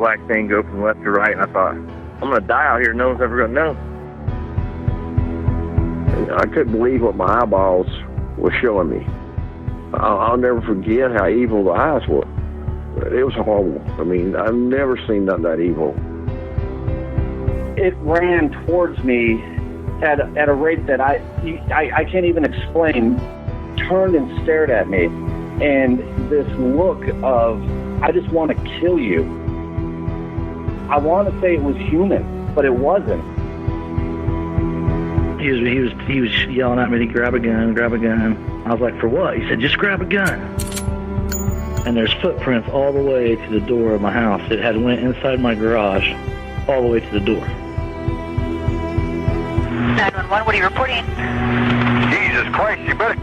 black thing go from left to right, and I thought, I'm going to die out here. No one's ever going to know. I couldn't believe what my eyeballs were showing me. I'll never forget how evil the eyes were. It was horrible. I mean, I've never seen nothing that evil. It ran towards me at a rate that I can't even explain. Turned and stared at me, and this look of, I just want to kill you. I want to say it was human, but it wasn't. He was yelling at me to grab a gun, grab a gun. I was like, for what? He said, just grab a gun. And there's footprints all the way to the door of my house. It had went inside my garage, all the way to the door. 911, what are you reporting? Jesus Christ, you better...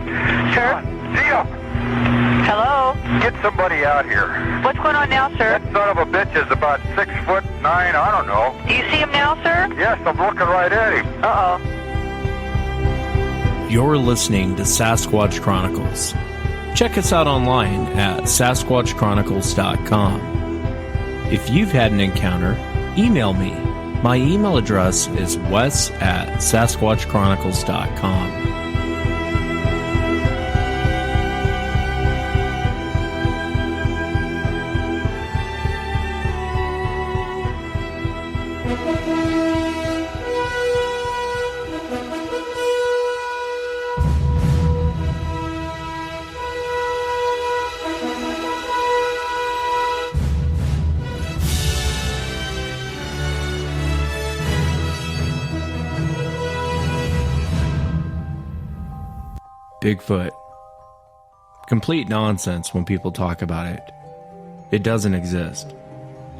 Sir? Zia! Hello? Get somebody out here. What's going on now, sir? That son of a bitch is about 6'9", I don't know. Do you see him now, sir? Yes, I'm looking right at him. Uh-oh. You're listening to Sasquatch Chronicles. Check us out online at sasquatchchronicles.com. If you've had an encounter, email me. My email address is wes@sasquatchchronicles.com. Bigfoot. Complete nonsense when people talk about it. It doesn't exist.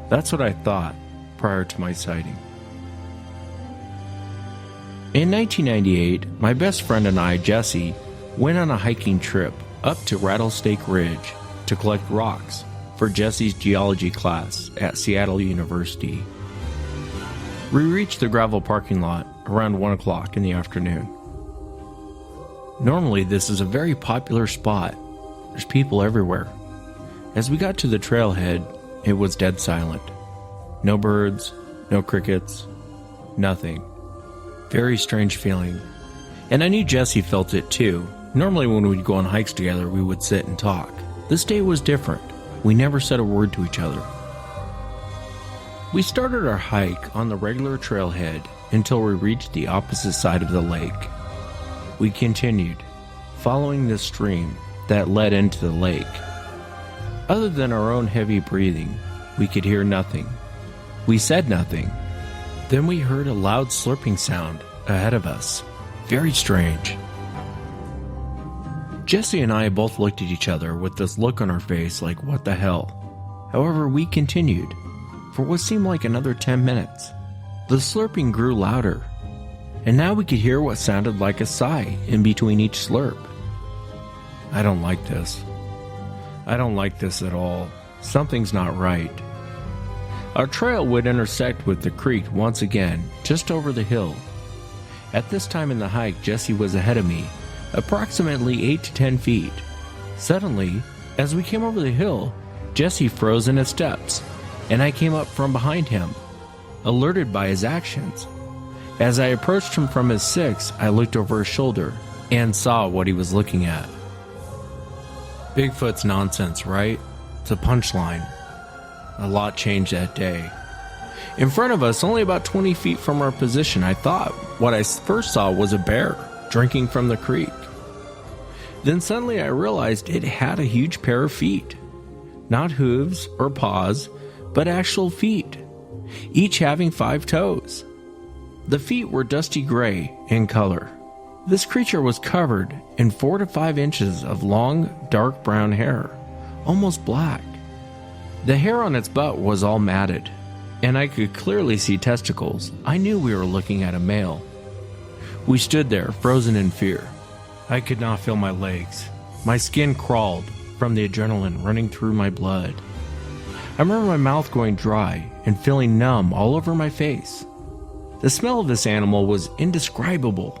That's what I thought prior to my sighting. In 1998, my best friend and I, Jesse, went on a hiking trip up to Rattlesnake Ridge to collect rocks for Jesse's geology class at Seattle University. We reached the gravel parking lot around 1 o'clock in the afternoon. Normally, this is a very popular spot. There's people everywhere. As we got to the trailhead, it was dead silent. No birds, no crickets, nothing. Very strange feeling. And I knew Jesse felt it too. Normally when we'd go on hikes together, we would sit and talk. This day was different. We never said a word to each other. We started our hike on the regular trailhead until we reached the opposite side of the lake. We continued, following the stream that led into the lake. Other than our own heavy breathing, we could hear nothing. We said nothing. Then we heard a loud slurping sound ahead of us. Very strange. Jesse and I both looked at each other with this look on our face like, what the hell? However, we continued for what seemed like another 10 minutes. The slurping grew louder, and now we could hear what sounded like a sigh in between each slurp. I don't like this. I don't like this at all. Something's not right. Our trail would intersect with the creek once again, just over the hill. At this time in the hike, Jesse was ahead of me, approximately 8 to 10 feet. Suddenly, as we came over the hill, Jesse froze in his steps, and I came up from behind him, alerted by his actions. As I approached him from his six, I looked over his shoulder and saw what he was looking at. Bigfoot's nonsense, right? It's a punchline. A lot changed that day. In front of us, only about 20 feet from our position, I thought what I first saw was a bear drinking from the creek. Then suddenly I realized it had a huge pair of feet. Not hooves or paws, but actual feet, each having 5 toes. The feet were dusty gray in color. This creature was covered in 4 to 5 inches of long, dark brown hair, almost black. The hair on its butt was all matted, and I could clearly see testicles. I knew we were looking at a male. We stood there, frozen in fear. I could not feel my legs. My skin crawled from the adrenaline running through my blood. I remember my mouth going dry and feeling numb all over my face. The smell of this animal was indescribable.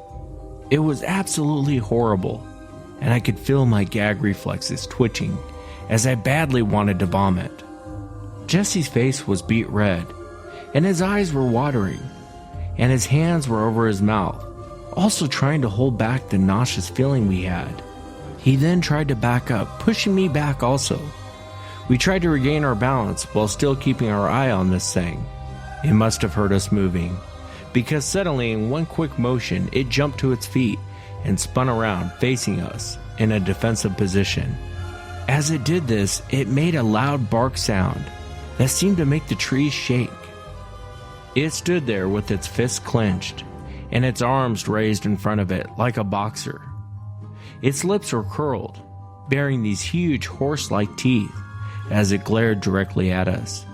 It was absolutely horrible, and I could feel my gag reflexes twitching as I badly wanted to vomit. Jesse's face was beet red, and his eyes were watering, and his hands were over his mouth, also trying to hold back the nauseous feeling we had. He then tried to back up, pushing me back also. We tried to regain our balance while still keeping our eye on this thing. It must have heard us moving, because suddenly in one quick motion it jumped to its feet and spun around facing us in a defensive position. As it did this, it made a loud bark sound that seemed to make the trees shake. It stood there with its fists clenched and its arms raised in front of it like a boxer. Its lips were curled, bearing these huge horse-like teeth as it glared directly at us.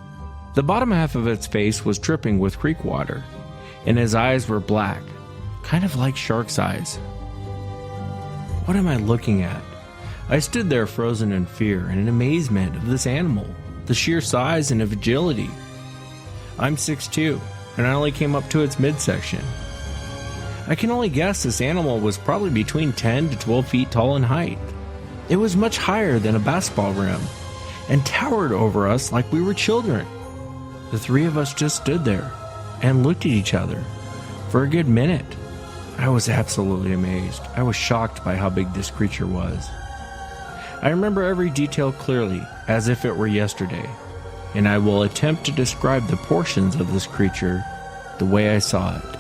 The bottom half of its face was dripping with creek water, and his eyes were black, kind of like shark's eyes. What am I looking at? I stood there frozen in fear and in amazement of this animal, the sheer size and agility. I'm 6'2", and I only came up to its midsection. I can only guess this animal was probably between 10 to 12 feet tall in height. It was much higher than a basketball rim, and towered over us like we were children. The three of us just stood there and looked at each other for a good minute. I was absolutely amazed. I was shocked by how big this creature was. I remember every detail clearly, as if it were yesterday, and I will attempt to describe the portions of this creature the way I saw it.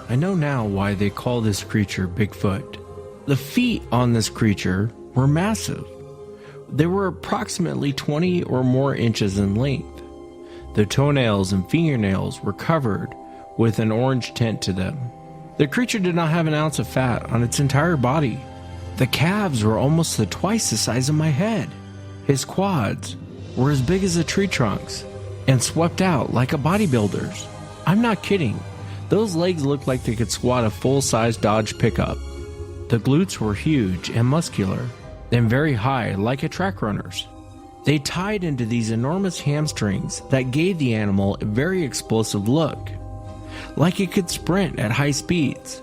I know now why they call this creature Bigfoot. The feet on this creature were massive. They were approximately 20 or more inches in length. The toenails and fingernails were covered with an orange tint to them. The creature did not have an ounce of fat on its entire body. The calves were almost twice the size of my head. His quads were as big as the tree trunks and swept out like a bodybuilder's. I'm not kidding. Those legs looked like they could squat a full-size Dodge pickup. The glutes were huge and muscular and very high like a track runner's. They tied into these enormous hamstrings that gave the animal a very explosive look, like it could sprint at high speeds.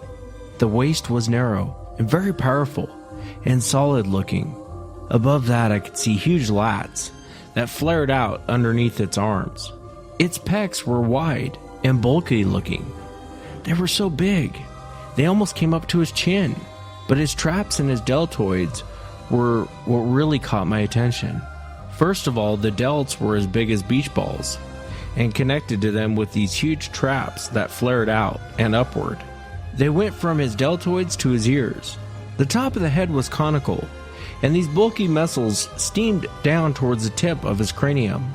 The waist was narrow and very powerful and solid looking. Above that I could see huge lats that flared out underneath its arms. Its pecs were wide and bulky looking. They were so big, they almost came up to his chin, but his traps and his deltoids were what really caught my attention. First of all, the delts were as big as beach balls, and connected to them with these huge traps that flared out and upward. They went from his deltoids to his ears. The top of the head was conical, and these bulky muscles steamed down towards the tip of his cranium.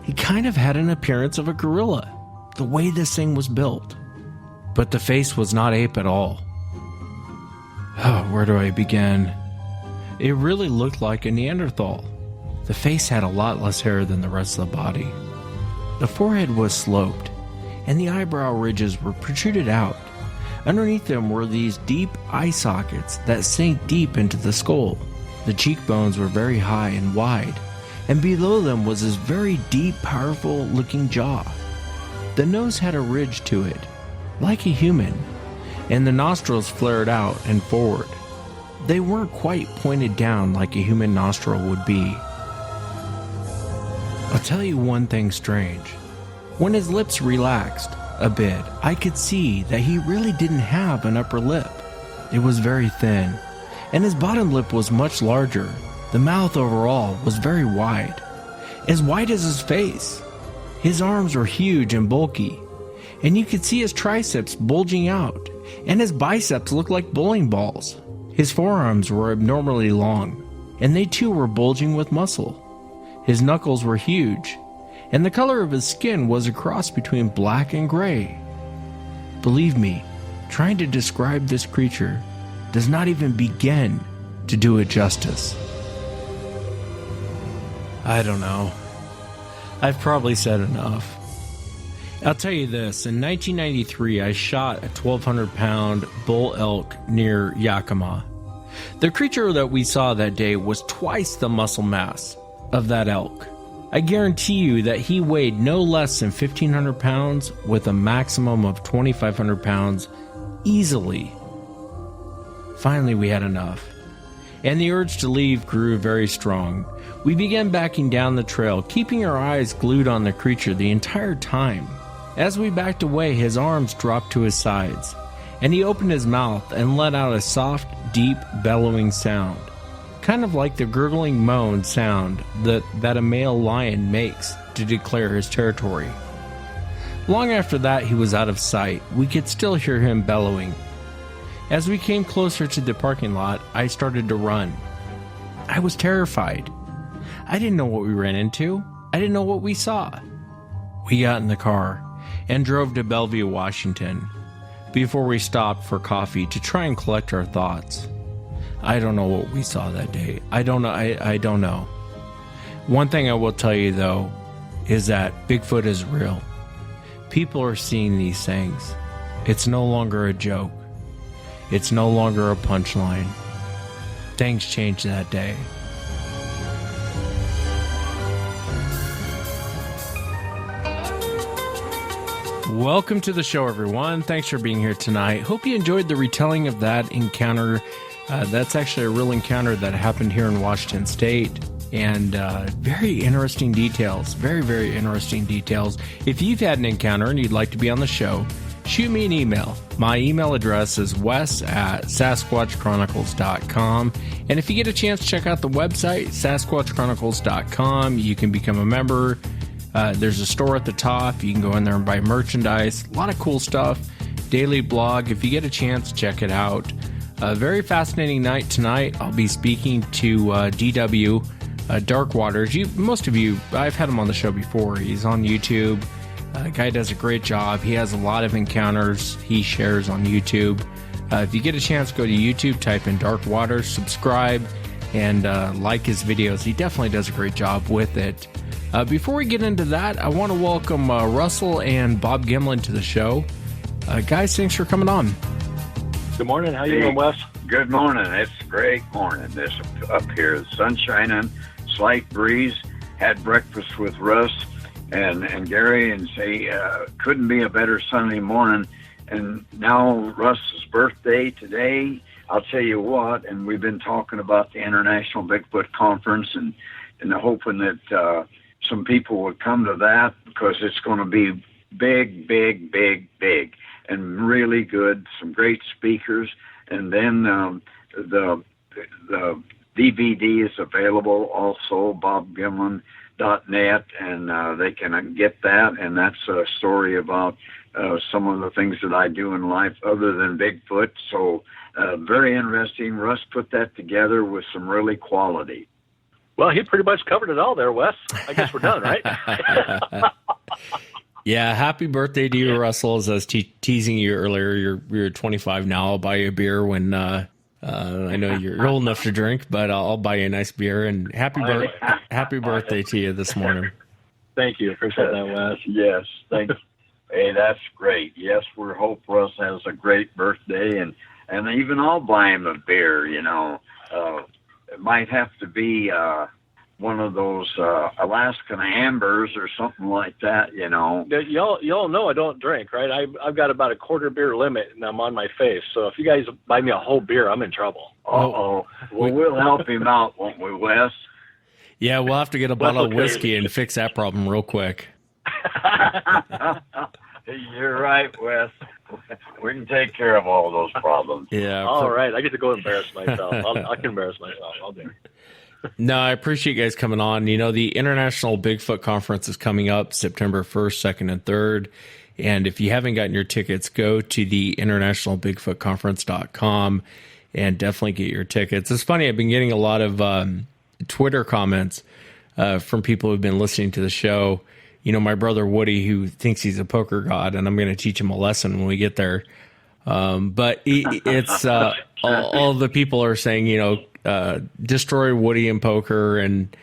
He kind of had an appearance of a gorilla, the way this thing was built. But the face was not ape at all. Oh, where do I begin? It really looked like a Neanderthal. The face had a lot less hair than the rest of the body. The forehead was sloped, and the eyebrow ridges were protruded out. Underneath them were these deep eye sockets that sank deep into the skull. The cheekbones were very high and wide, and below them was this very deep, powerful-looking jaw. The nose had a ridge to it, like a human, and the nostrils flared out and forward. They weren't quite pointed down like a human nostril would be. I'll tell you one thing strange. When his lips relaxed a bit, I could see that he really didn't have an upper lip. It was very thin, and his bottom lip was much larger. The mouth overall was very wide as his face. His arms were huge and bulky, and you could see his triceps bulging out, and his biceps looked like bowling balls. His forearms were abnormally long, and they too were bulging with muscle. His knuckles were huge, and the color of his skin was a cross between black and gray. Believe me, trying to describe this creature does not even begin to do it justice. I don't know. I've probably said enough. I'll tell you this, in 1993 I shot a 1,200-pound bull elk near Yakima. The creature that we saw that day was twice the muscle mass of that elk. I guarantee you that he weighed no less than 1,500 pounds with a maximum of 2,500 pounds easily. Finally we had enough, and the urge to leave grew very strong. We began backing down the trail, keeping our eyes glued on the creature the entire time. As we backed away, his arms dropped to his sides, and he opened his mouth and let out a soft, deep, bellowing sound, kind of like the gurgling moan sound that a male lion makes to declare his territory. Long after that, he was out of sight. We could still hear him bellowing. As we came closer to the parking lot, I started to run. I was terrified. I didn't know what we ran into. I didn't know what we saw. We got in the car and drove to Bellevue, Washington, before we stopped for coffee to try and collect our thoughts. I don't know what we saw that day. I don't know. One thing I will tell you, though, is that Bigfoot is real. People are seeing these things. It's no longer a joke. It's no longer a punchline. Things changed that day. Welcome to the show, everyone. Thanks for being here tonight. Hope you enjoyed the retelling of that encounter. That's actually a real encounter that happened here in Washington State. And very interesting details. Very, very interesting details. If you've had an encounter and you'd like to be on the show, shoot me an email. My email address is wes@sasquatchchronicles.com. And if you get a chance, check out the website, sasquatchchronicles.com. You can become a member. There's a store at the top. You can go in there and buy merchandise. A lot of cool stuff. Daily blog. If you get a chance, check it out. A very fascinating night tonight. I'll be speaking to DW Dark Waters. Most of you, I've had him on the show before. He's on YouTube. The guy does a great job. He has a lot of encounters he shares on YouTube. If you get a chance, go to YouTube, type in Dark Waters, subscribe, and like his videos. He definitely does a great job with it. Before we get into that, I want to welcome Russell and Bob Gimlin to the show. Guys, thanks for coming on. Good morning. How you doing, Wes? Good morning. It's a great morning. This up here, the sun shining, slight breeze. Had breakfast with Russ and Gary, and say couldn't be a better Sunday morning. And now Russ's birthday today. I'll tell you what. And we've been talking about the International Bigfoot Conference, and hoping that some people would come to that, because it's going to be big, big, big, big, and really good. Some great speakers. And then the DVD is available also, bobgimlin.net, and they can get that. And that's a story about some of the things that I do in life other than Bigfoot. So very interesting. Russ put that together with some really quality. Well, he pretty much covered it all there, Wes. I guess we're done, right? Yeah, happy birthday to you, Russell. As I was teasing you earlier, you're 25 now. I'll buy you a beer when I know you're old enough to drink, but I'll buy you a nice beer. And happy birthday to you this morning. Thank you. Appreciate that, Wes. Yes, thank you. Hey, that's great. Yes, we hope Russ has a great birthday, and even I'll buy him a beer. It might have to be one of those Alaskan Ambers or something like that, Y'all know I don't drink, right? I've got about a quarter beer limit, and I'm on my face. So if you guys buy me a whole beer, I'm in trouble. Uh-oh. Well, we'll help him out, won't we, Wes? Yeah, we'll have to get a bottle of whiskey and fix that problem real quick. You're right, Wes. We can take care of all those problems. Yeah. All right. I get to go embarrass myself. I can embarrass myself. I'll do it. No, I appreciate you guys coming on. The International Bigfoot Conference is coming up September 1st, 2nd, and 3rd. And if you haven't gotten your tickets, go to the internationalbigfootconference.com and definitely get your tickets. It's funny, I've been getting a lot of Twitter comments from people who've been listening to the show. My brother Woody, who thinks he's a poker god, and I'm going to teach him a lesson when we get there. But it's all the people are saying, destroy Woody in poker, and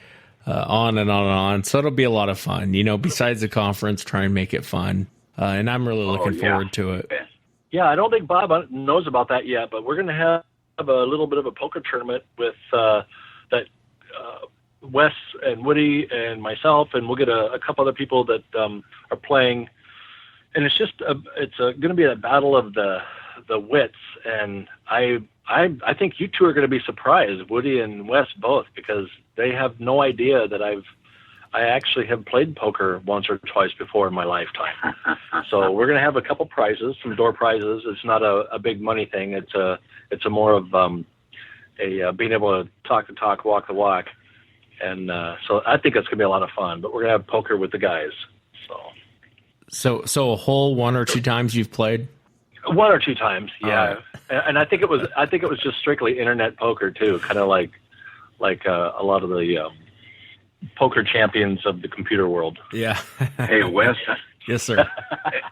on and on and on. So it'll be a lot of fun. Besides the conference, try and make it fun. And I'm really looking forward to it. Yeah, I don't think Bob knows about that yet, but we're going to have a little bit of a poker tournament with that Wes and Woody and myself, and we'll get a couple other people that are playing. And it's just it's going to be a battle of the wits, and I I think you two are going to be surprised, Woody and Wes both, because they have no idea that I actually have played poker once or twice before in my lifetime. So we're going to have a couple prizes, some door prizes. It's not a big money thing. It's a more of being able to talk the talk, walk the walk. And so I think it's going to be a lot of fun. But we're going to have poker with the guys. So a whole one or two times you've played? One or two times, yeah. And I think it was just strictly internet poker too, kind of like a lot of the poker champions of the computer world. Yeah. Hey, Wes. Yes, sir.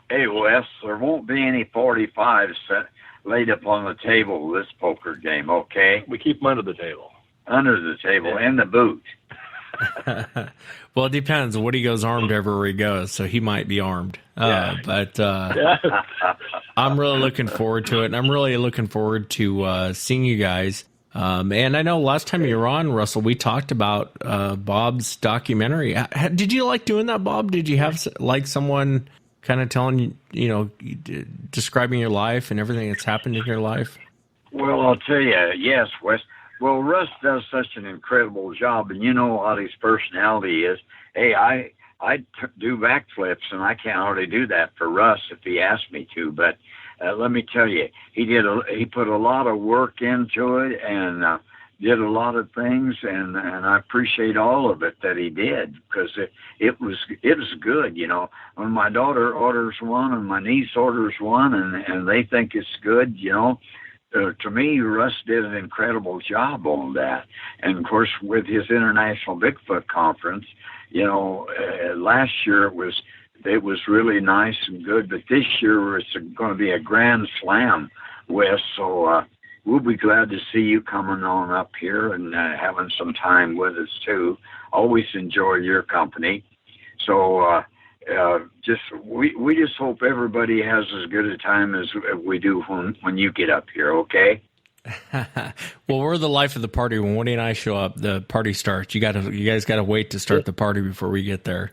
Hey, Wes. There won't be any 45s laid up on the table this poker game. Okay. We keep them under the table. Under the table, in the boot. Well, it depends. Woody goes armed everywhere he goes, so he might be armed. But I'm really looking forward to it, and I'm really looking forward to seeing you guys. And I know last time you were on, Russell, we talked about Bob's documentary. Did you like doing that, Bob? Did you have like someone kind of telling you, describing your life and everything that's happened in your life? Well, I'll tell you, yes, Wes. Well, Russ does such an incredible job, and you know what his personality is. Hey, I do backflips, and I can't hardly do that for Russ if he asked me to. But let me tell you, he put a lot of work into it and did a lot of things, and I appreciate all of it that he did, because it was good. When my daughter orders one and my niece orders one, and they think it's good, to me, Russ did an incredible job on that. And, of course, with his International Bigfoot Conference, last year it was really nice and good. But this year it's going to be a grand slam, Wes. So we'll be glad to see you coming on up here and having some time with us, too. Always enjoy your company. So we just hope everybody has as good a time as we do when you get up here, okay? Well, we're the life of the party. When Woody and I show up, the party starts. You guys got to wait to start the party before we get there.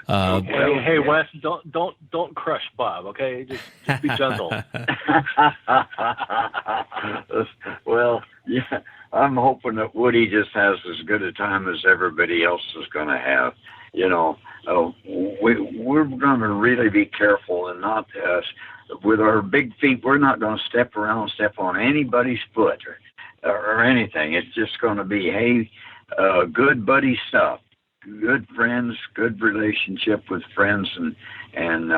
Hey, Wes, don't crush Bob, okay? Just be gentle. Well, yeah, I'm hoping that Woody just has as good a time as everybody else is going to have. We're going to really be careful and not, with our big feet, we're not going to step on anybody's foot or anything. It's just going to be, hey, good buddy stuff, good friends, good relationship with friends, and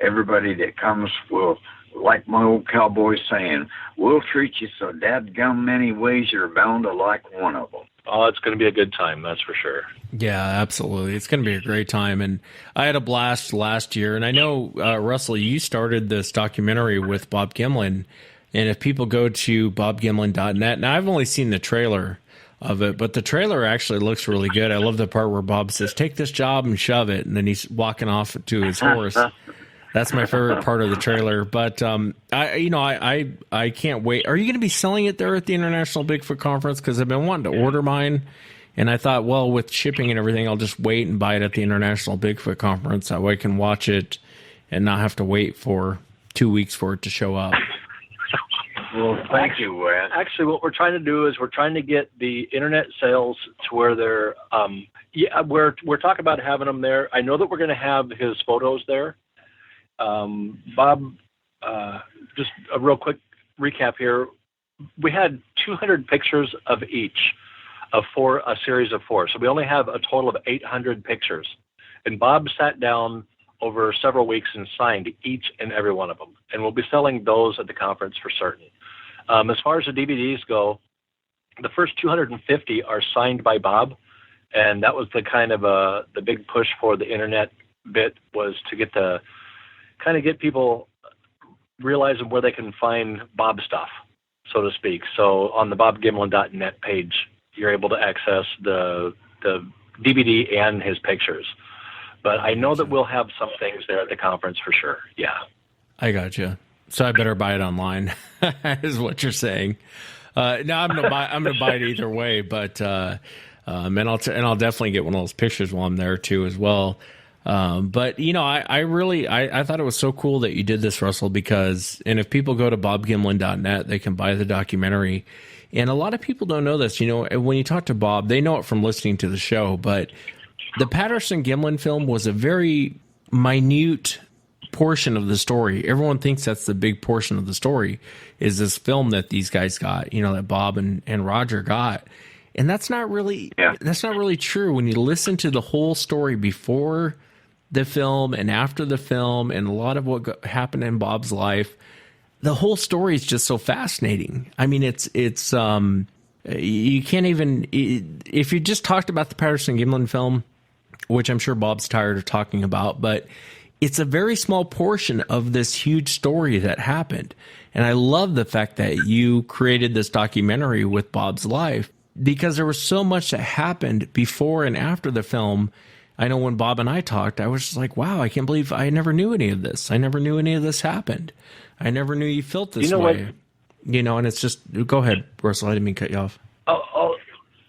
everybody that comes will, like my old cowboy saying, we'll treat you so dadgum many ways you're bound to like one of them. Oh, it's going to be a good time, that's for sure. Yeah, absolutely. It's going to be a great time. And I had a blast last year. And I know, Russell, you started this documentary with Bob Gimlin. And if people go to bobgimlin.net, now I've only seen the trailer of it, but the trailer actually looks really good. I love the part where Bob says, take this job and shove it. And then he's walking off to his horse. That's my favorite part of the trailer. But I can't wait. Are you going to be selling it there at the International Bigfoot Conference? Because I've been wanting to order mine, and I thought, well, with shipping and everything, I'll just wait and buy it at the International Bigfoot Conference. That way I can watch it and not have to wait for 2 weeks for it to show up. Well, thank you, Wes. Actually, what we're trying to do is we're trying to get the internet sales to where they're. We're talking about having them there. I know that we're going to have his photos there. Bob, just a real quick recap here. We had 200 pictures of each of a series of 4. So we only have a total of 800 pictures. And Bob sat down over several weeks and signed each and every one of them. And we'll be selling those at the conference for certain. As far as the DVDs go, the first 250 are signed by Bob. And that was the kind of the big push for the internet bit, was to get people realizing where they can find Bob stuff, so to speak. So on the bobgimlin.net page, you're able to access the DVD and his pictures. But I know that we'll have some things there at the conference for sure. Yeah. I gotcha. So I better buy it online, is what you're saying. No, I'm gonna buy it either way. But and I'll definitely get one of those pictures while I'm there too as well. But I really thought it was so cool that you did this, Russell, because, and if people go to bobgimlin.net, they can buy the documentary. And a lot of people don't know this. When you talk to Bob, they know it from listening to the show, but the Patterson-Gimlin film was a very minute portion of the story. Everyone thinks that's the big portion of the story, is this film that these guys got, that Bob and Roger got. And that's not really true. When you listen to the whole story before the film and after the film and a lot of what happened in Bob's life, the whole story is just so fascinating. I mean, it's you can't even, if you just talked about the Patterson-Gimlin film, which I'm sure Bob's tired of talking about, but it's a very small portion of this huge story that happened. And I love the fact that you created this documentary with Bob's life, because there was so much that happened before and after the film. I know when Bob and I talked, I was just like, wow, I can't believe I never knew any of this. I never knew any of this happened. I never knew you felt this way. And it's just, go ahead, Russell, I didn't mean to cut you off.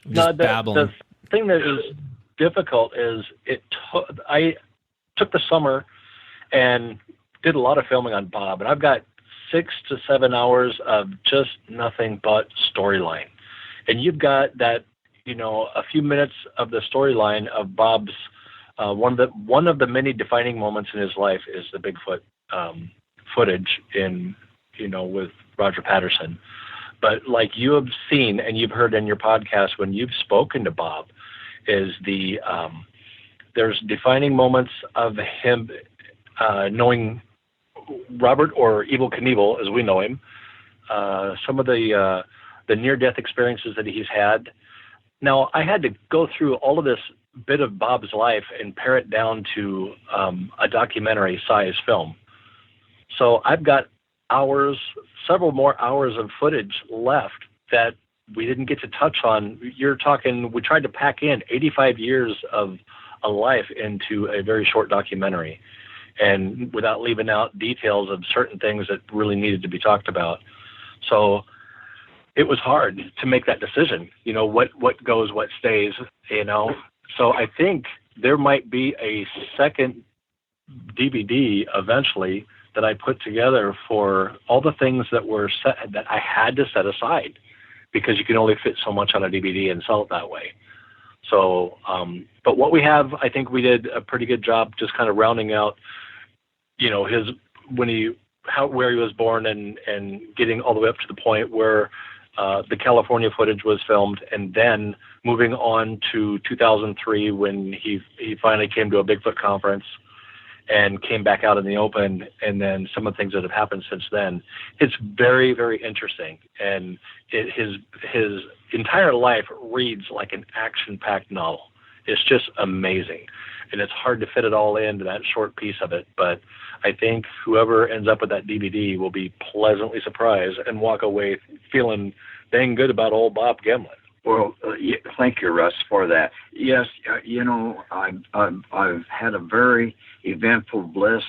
The thing that is difficult is I took the summer and did a lot of filming on Bob, and I've got 6 to 7 hours of just nothing but storyline. And you've got that, a few minutes of the storyline of Bob's, one of the many defining moments in his life is the Bigfoot footage with Roger Patterson. But like you have seen and you've heard in your podcast when you've spoken to Bob, is there's defining moments of him knowing Robert, or Evel Knievel as we know him, some of the near-death experiences that he's had. Now, I had to go through all of this bit of Bob's life and pare it down to a documentary-size film. So I've got several more hours of footage left that we didn't get to touch on. You're talking, we tried to pack in 85 years of a life into a very short documentary, and without leaving out details of certain things that really needed to be talked about. So it was hard to make that decision, what goes, what stays, So I think there might be a second DVD eventually that I put together for all the things that were set, that I had to set aside, because you can only fit so much on a DVD and sell it that way. So, but what we have, I think we did a pretty good job just kind of rounding out, where he was born and getting all the way up to the point where the California footage was filmed, and then moving on to 2003 when he finally came to a Bigfoot conference and came back out in the open, and then some of the things that have happened since then. It's very, very interesting, and his entire life reads like an action-packed novel. It's just amazing, and it's hard to fit it all into that short piece of it, but I think whoever ends up with that DVD will be pleasantly surprised and walk away feeling dang good about old Bob Gimlin. Well, thank you, Russ, for that. Yes, I've had a very eventful, blessed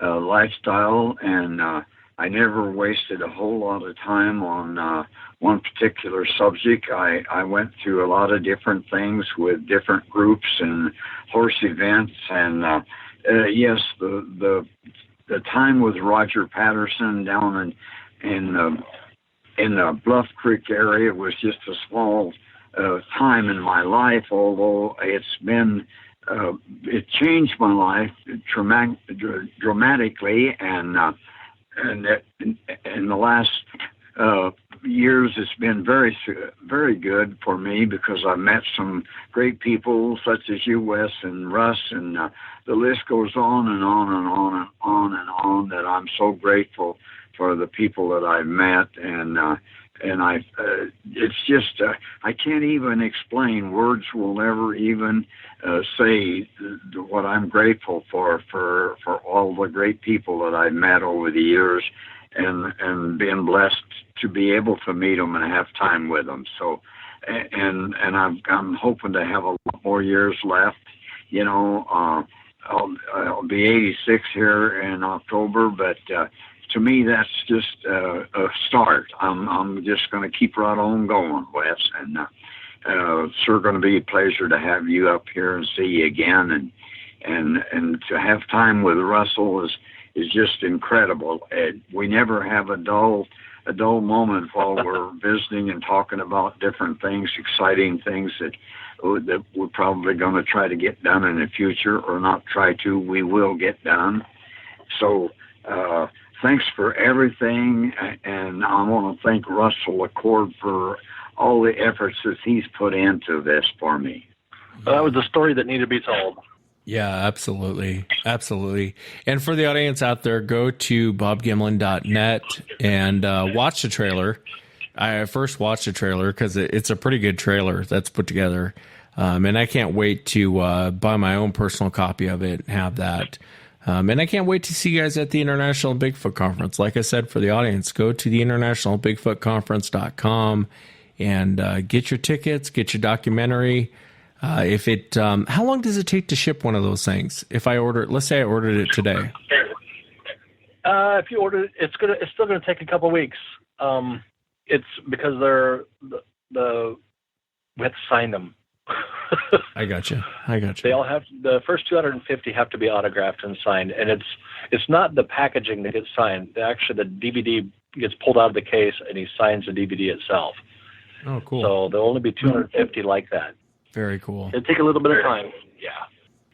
lifestyle, and I never wasted a whole lot of time on one particular subject. I went through a lot of different things with different groups and horse events, and yes, the time with Roger Patterson down in the Bluff Creek area was just a small time in my life, although it's been it changed my life dramatically, and in the last years it's been very, very good for me, because I've met some great people such as you, Wes, and Russ, and the list goes on and on and on and on and on, that I'm so grateful for the people that I've met, and it's just I can't even explain. Words will never even say what I'm grateful for all the great people that I've met over the years, and being blessed to be able to meet them and have time with them. So, and I'm hoping to have a lot more years left. I'll be 86 here in October, but to me, that's just a start. I'm just going to keep right on going, Wes, and sure going to be a pleasure to have you up here and see you again. and to have time with Russell is just incredible. We never have a dull moment while we're visiting and talking about different things, exciting things that we're probably going to try to get done in the future, or not try to, we will get done. So thanks for everything, and I want to thank Russell Acord for all the efforts that he's put into this for me. That was the story that needed to be told. Yeah, absolutely. Absolutely. And for the audience out there, go to bobgimlin.net and watch the trailer. I first watched the trailer because it's a pretty good trailer that's put together. And I can't wait to buy my own personal copy of it and have that. And I can't wait to see you guys at the International Bigfoot Conference. Like I said, for the audience, go to the internationalbigfootconference.com and get your tickets, get your documentary. How long does it take to ship one of those things? If I order it, let's say I ordered it today. If you order it, it's still gonna take a couple of weeks. It's because we have to sign them. I got you. They all have, the first 250 have to be autographed and signed, and it's not the packaging that gets signed. Actually, the DVD gets pulled out of the case, and he signs the DVD itself. Oh, cool. So there'll only be 250 like that. Very cool. It'll take a little bit of time. Yeah.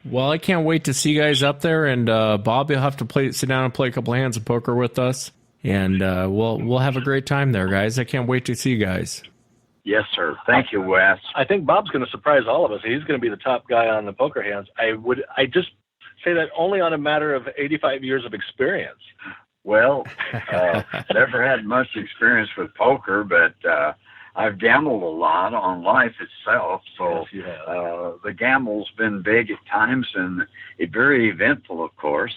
Well, I can't wait to see you guys up there, and Bob, you'll have to sit down and play a couple of hands of poker with us, and we'll have a great time there, guys. I can't wait to see you guys. Yes, sir. Thank you, Wes. I think Bob's going to surprise all of us. He's going to be the top guy on the poker hands. I just say that only on a matter of 85 years of experience. Well, never had much experience with poker, but I've gambled a lot on life itself. So the gamble's been big at times and very eventful, of course.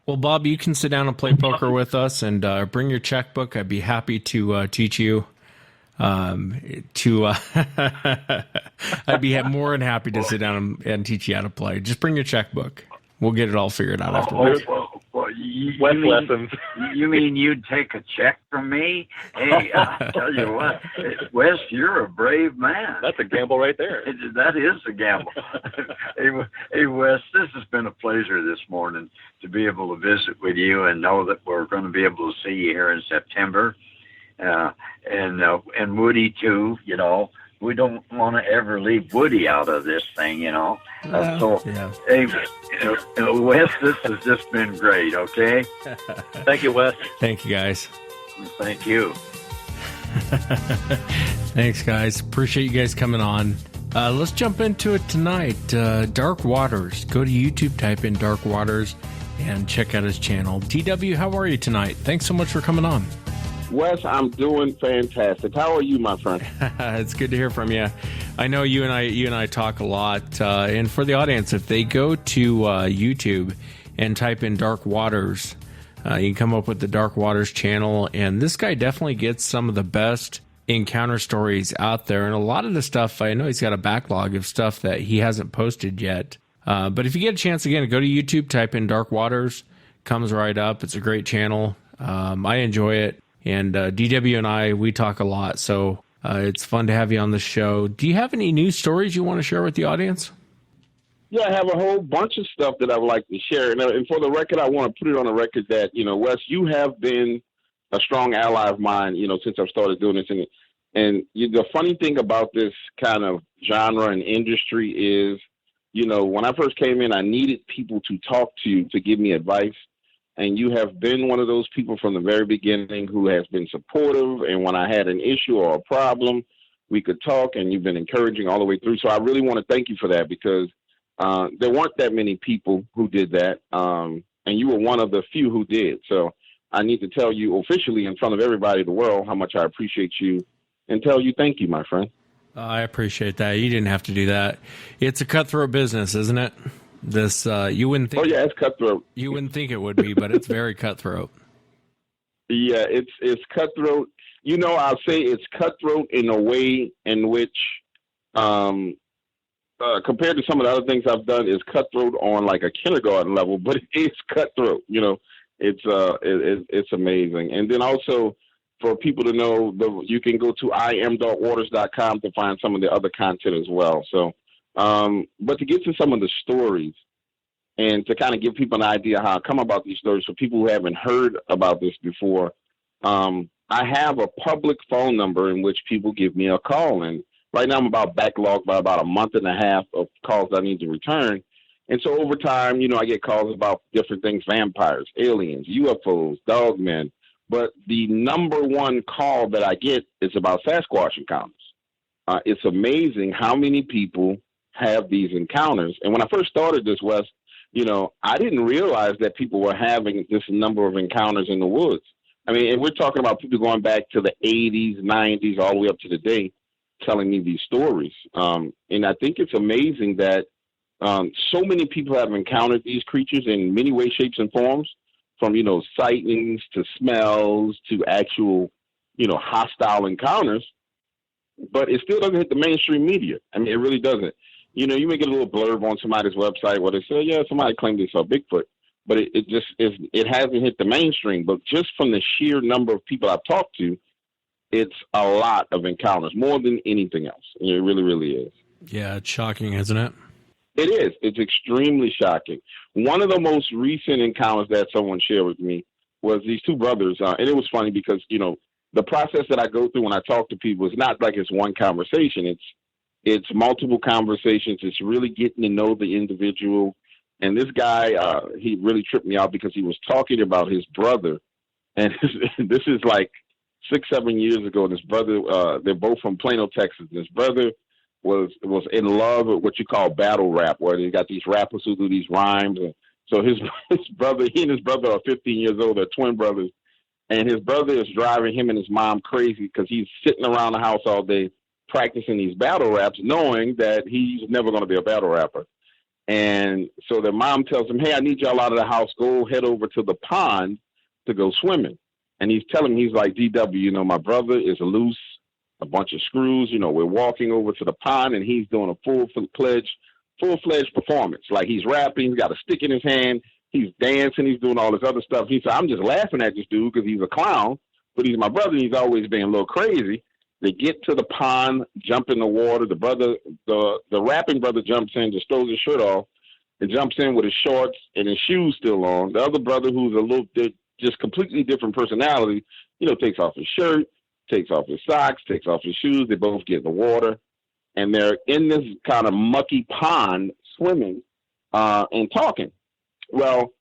Well, Bob, you can sit down and play poker with us, and bring your checkbook. I'd be happy to teach you. I'd be more than happy to sit down and teach you how to play. Just bring your checkbook. We'll get it all figured out afterwards. You mean you'd take a check from me? Hey, I'll tell you what, Wes, you're a brave man. That's a gamble right there. That is a gamble. Hey, Wes, this has been a pleasure this morning to be able to visit with you and know that we're going to be able to see you here in September. And Woody too, we don't want to ever leave Woody out of this thing, Hey, Wes, this has just been great, okay? Thank you, Wes. Thank you, guys. Thank you. Thanks, guys. Appreciate you guys coming on. Let's jump into it tonight. Dark Waters. Go to YouTube, type in Dark Waters, and check out his channel. DW, how are you tonight? Thanks so much for coming on. Wes, I'm doing fantastic. How are you, my friend? It's good to hear from you. I know you and I talk a lot. And for the audience, if they go to YouTube and type in Dark Waters, you can come up with the Dark Waters channel. And this guy definitely gets some of the best encounter stories out there. And a lot of the stuff, I know he's got a backlog of stuff that he hasn't posted yet. But if you get a chance, again, go to YouTube, type in Dark Waters, comes right up. It's a great channel. I enjoy it. And DW and I, we talk a lot, so it's fun to have you on the show. Do you have any news stories you want to share with the audience? Yeah, I have a whole bunch of stuff that I would like to share. And for the record, I want to put it on the record that, Wes, you have been a strong ally of mine, since I've started doing this. And the funny thing about this kind of genre and industry is, when I first came in, I needed people to talk to give me advice. And you have been one of those people from the very beginning who has been supportive. And when I had an issue or a problem, we could talk, and you've been encouraging all the way through. So I really want to thank you for that, because there weren't that many people who did that. And you were one of the few who did. So I need to tell you officially in front of everybody in the world how much I appreciate you and tell you thank you, my friend. I appreciate that. You didn't have to do that. It's a cutthroat business, isn't it? This you wouldn't think. Oh yeah, it's cutthroat. You wouldn't think it would be, but it's very cutthroat. Yeah, it's cutthroat. I'll say it's cutthroat in a way in which, compared to some of the other things I've done, is cutthroat on like a kindergarten level. But it's cutthroat. It's amazing. And then also for people to know, you can go to iamdarkwaters.com to find some of the other content as well. So. But to get to some of the stories, And to kind of give people an idea how I come about these stories for people who haven't heard about this before, I have a public phone number in which people give me a call. And right now I'm backlogged by about a month and a half of calls I need to return. And so over time, I get calls about different things, vampires, aliens, UFOs, dogmen. But the number one call that I get is about Sasquatch encounters. It's amazing how many people have these encounters. And when I first started this, Wes, I didn't realize that people were having this number of encounters in the woods. I mean, and we're talking about people going back to the 80s, 90s, all the way up to today, telling me these stories. And I think it's amazing that so many people have encountered these creatures in many ways, shapes, and forms, from, sightings to smells to actual, hostile encounters. But it still doesn't hit the mainstream media. I mean, it really doesn't. You may get a little blurb on somebody's website where they say, yeah, somebody claimed they saw Bigfoot. But it hasn't hit the mainstream. But just from the sheer number of people I've talked to, it's a lot of encounters, more than anything else. It really, really is. Yeah, it's shocking, isn't it? It is. It's extremely shocking. One of the most recent encounters that someone shared with me was these two brothers. And it was funny because, the process that I go through when I talk to people is not like it's one conversation. It's multiple conversations. It's really getting to know the individual. And this guy, he really tripped me out because he was talking about his brother. And this is like 6-7 years ago. And his brother, they're both from Plano, Texas. And his brother was in love with what you call battle rap, where they got these rappers who do these rhymes. And so his brother, he and his brother are 15 years old. They're twin brothers. And his brother is driving him and his mom crazy because he's sitting around the house all day practicing these battle raps, knowing that he's never going to be a battle rapper. And so their mom tells him, hey, I need y'all out of the house. Go head over to the pond to go swimming. And he's telling me, he's like, DW, my brother is loose, a bunch of screws. We're walking over to the pond and he's doing a full-fledged performance. Like, he's rapping, he's got a stick in his hand. He's dancing. He's doing all this other stuff. He said, I'm just laughing at this dude because he's a clown, but he's my brother. And he's always being a little crazy. They get to the pond, jump in the water. The rapping brother jumps in, just throws his shirt off, and jumps in with his shorts and his shoes still on. The other brother, who's a little bit just completely different personality, takes off his shirt, takes off his socks, takes off his shoes. They both get in the water, and they're in this kind of mucky pond swimming and talking. Well,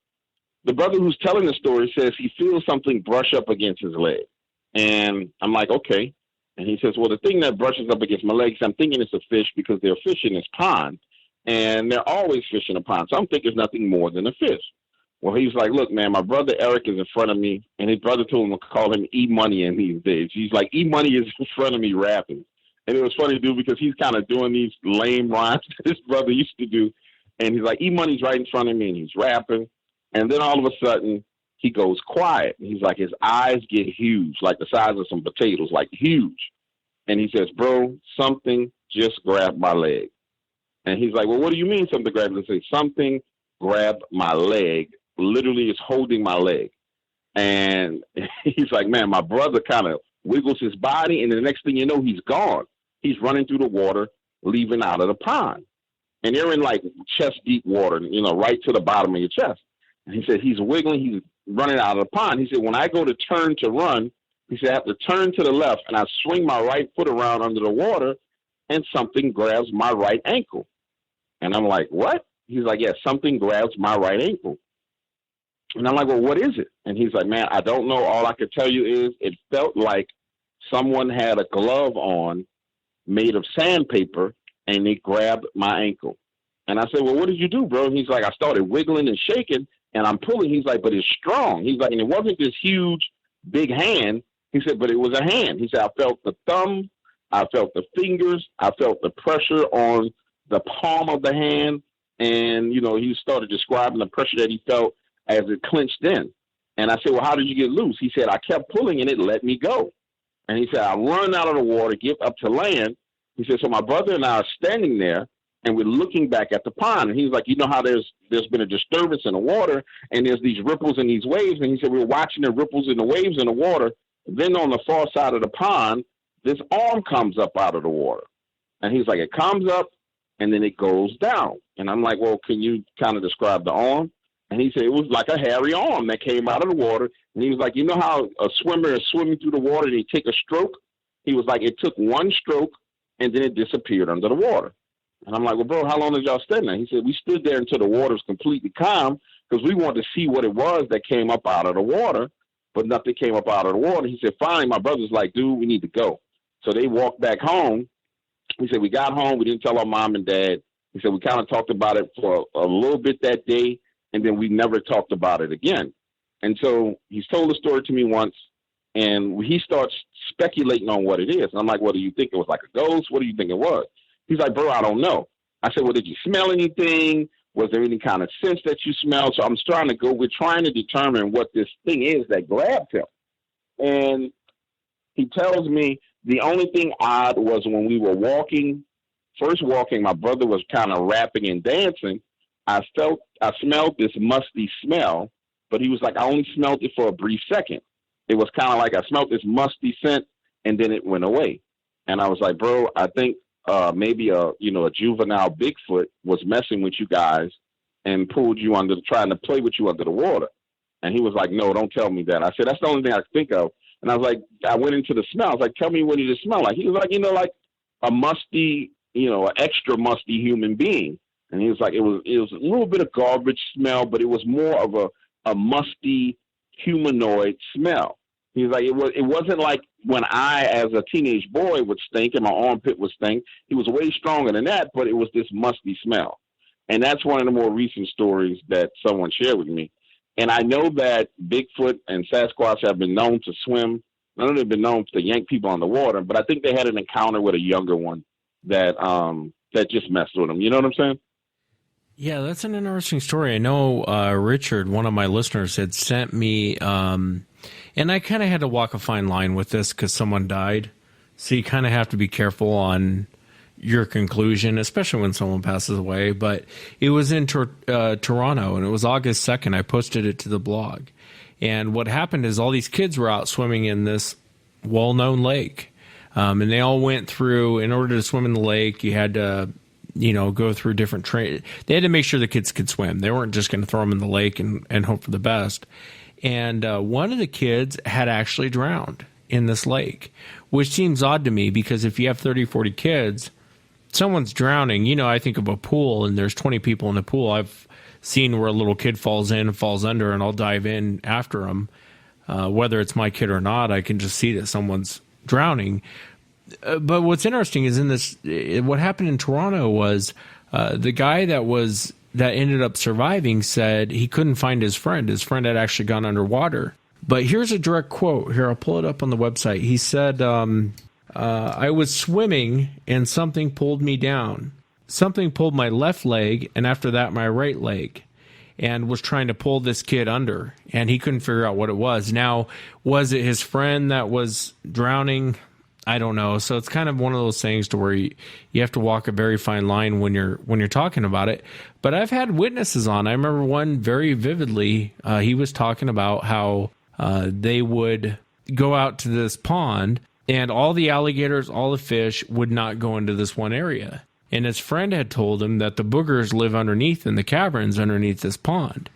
the brother who's telling the story says he feels something brush up against his leg. And I'm like, okay. And he says, well, the thing that brushes up against my legs, I'm thinking it's a fish because they're fishing this pond. And they're always fishing a pond. So I'm thinking it's nothing more than a fish. Well, he's like, look, man, my brother Eric is in front of me. And his brother told him to call him E-Money in these days. He's like, E-Money is in front of me rapping. And it was funny, dude, because he's kind of doing these lame rhymes that his brother used to do. And he's like, E-Money's right in front of me, and he's rapping. And then all of a sudden, he goes quiet. He's like, his eyes get huge, like the size of some potatoes, like huge. And he says, bro, something just grabbed my leg. And he's like, well, what do you mean something grabbed? I say, something grabbed my leg, literally is holding my leg. And he's like, man, my brother kind of wiggles his body, and the next thing you know, he's gone. He's running through the water, leaving out of the pond. And they're in like chest deep water, right to the bottom of your chest. And he said, he's wiggling, he's running out of the pond. He said, when I go to turn to run, he said, I have to turn to the left and I swing my right foot around under the water and something grabs my right ankle. And I'm like, what? He's like, yeah, something grabs my right ankle. And I'm like, well, what is it? And he's like, man, I don't know. All I could tell you is it felt like someone had a glove on made of sandpaper and they grabbed my ankle. And I said, well, what did you do, bro? And he's like, I started wiggling and shaking and I'm pulling. He's like, but it's strong. He's like, and it wasn't this huge, big hand. He said, but it was a hand. He said, I felt the thumb. I felt the fingers. I felt the pressure on the palm of the hand. And, he started describing the pressure that he felt as it clenched in. And I said, well, how did you get loose? He said, I kept pulling and it let me go. And he said, I run out of the water, get up to land. He said, so my brother and I are standing there and we're looking back at the pond. And he's like, you know how there's been a disturbance in the water and there's these ripples and these waves. And he said, we were watching the ripples and the waves in the water. Then on the far side of the pond, this arm comes up out of the water. And he's like, it comes up and then it goes down. And I'm like, well, can you kind of describe the arm? And he said it was like a hairy arm that came out of the water. And he was like, you know how a swimmer is swimming through the water and they take a stroke? He was like, it took one stroke and then it disappeared under the water. And I'm like, well, bro, how long did y'all stand there? He said, we stood there until the water was completely calm because we wanted to see what it was that came up out of the water, but nothing came up out of the water. He said, finally, my brother's like, dude, we need to go. So they walked back home. He said, we got home. We didn't tell our mom and dad. He said, we kind of talked about it for a little bit that day, and then we never talked about it again. And so he's told the story to me once, and he starts speculating on what it is. And I'm like, what do you think? It was like a ghost? What do you think it was? He's like, bro, I don't know. I said, well, did you smell anything? Was there any kind of sense that you smelled? So we're trying to determine what this thing is that grabbed him. And he tells me the only thing odd was when we were first walking, my brother was kind of rapping and dancing. I smelled this musty smell, but he was like, I only smelled it for a brief second. It was kind of like I smelled this musty scent and then it went away. And I was like, bro, I think maybe a juvenile Bigfoot was messing with you guys and pulled you trying to play with you under the water. And he was like, no, don't tell me that. I said, that's the only thing I could think of. And I was like, I went into the smell. I was like, tell me what did it smell like? He was like, like a musty, an extra musty human being. And he was like, it was a little bit of garbage smell, but it was more of a musty humanoid smell. He was like, it wasn't like when I, as a teenage boy, would stink and my armpit would stink. He was way stronger than that, but it was this musty smell. And that's one of the more recent stories that someone shared with me. And I know that Bigfoot and Sasquatch have been known to swim. I know they've been known to yank people on the water, but I think they had an encounter with a younger one that just messed with them. You know what I'm saying? Yeah, that's an interesting story. I know Richard, one of my listeners, had sent me, and I kind of had to walk a fine line with this because someone died. So you kind of have to be careful on your conclusion, especially when someone passes away. But it was in Toronto, and it was August 2nd. I posted it to the blog. And what happened is all these kids were out swimming in this well-known lake. And they all went through, in order to swim in the lake, you had to go through different they had to make sure the kids could swim. They weren't just going to throw them in the lake and hope for the best. And one of the kids had actually drowned in this lake, which seems odd to me because if you have 30, 40 kids, someone's drowning. I think of a pool and there's 20 people in the pool. I've seen where a little kid falls in and falls under and I'll dive in after them. Whether it's my kid or not, I can just see that someone's drowning. But what's interesting is what happened in Toronto was the guy that ended up surviving said he couldn't find his friend. His friend had actually gone underwater. But here's a direct quote. Here, I'll pull it up on the website. He said, I was swimming and something pulled me down. Something pulled my left leg and after that my right leg and was trying to pull this kid under. And he couldn't figure out what it was. Now, was it his friend that was drowning? I don't know. So it's kind of one of those things to where you have to walk a very fine line when you're talking about it. But I've had witnesses on. I remember one very vividly. He was talking about how they would go out to this pond and all the alligators, all the fish would not go into this one area. And his friend had told him that the boogers live underneath in the caverns underneath this pond.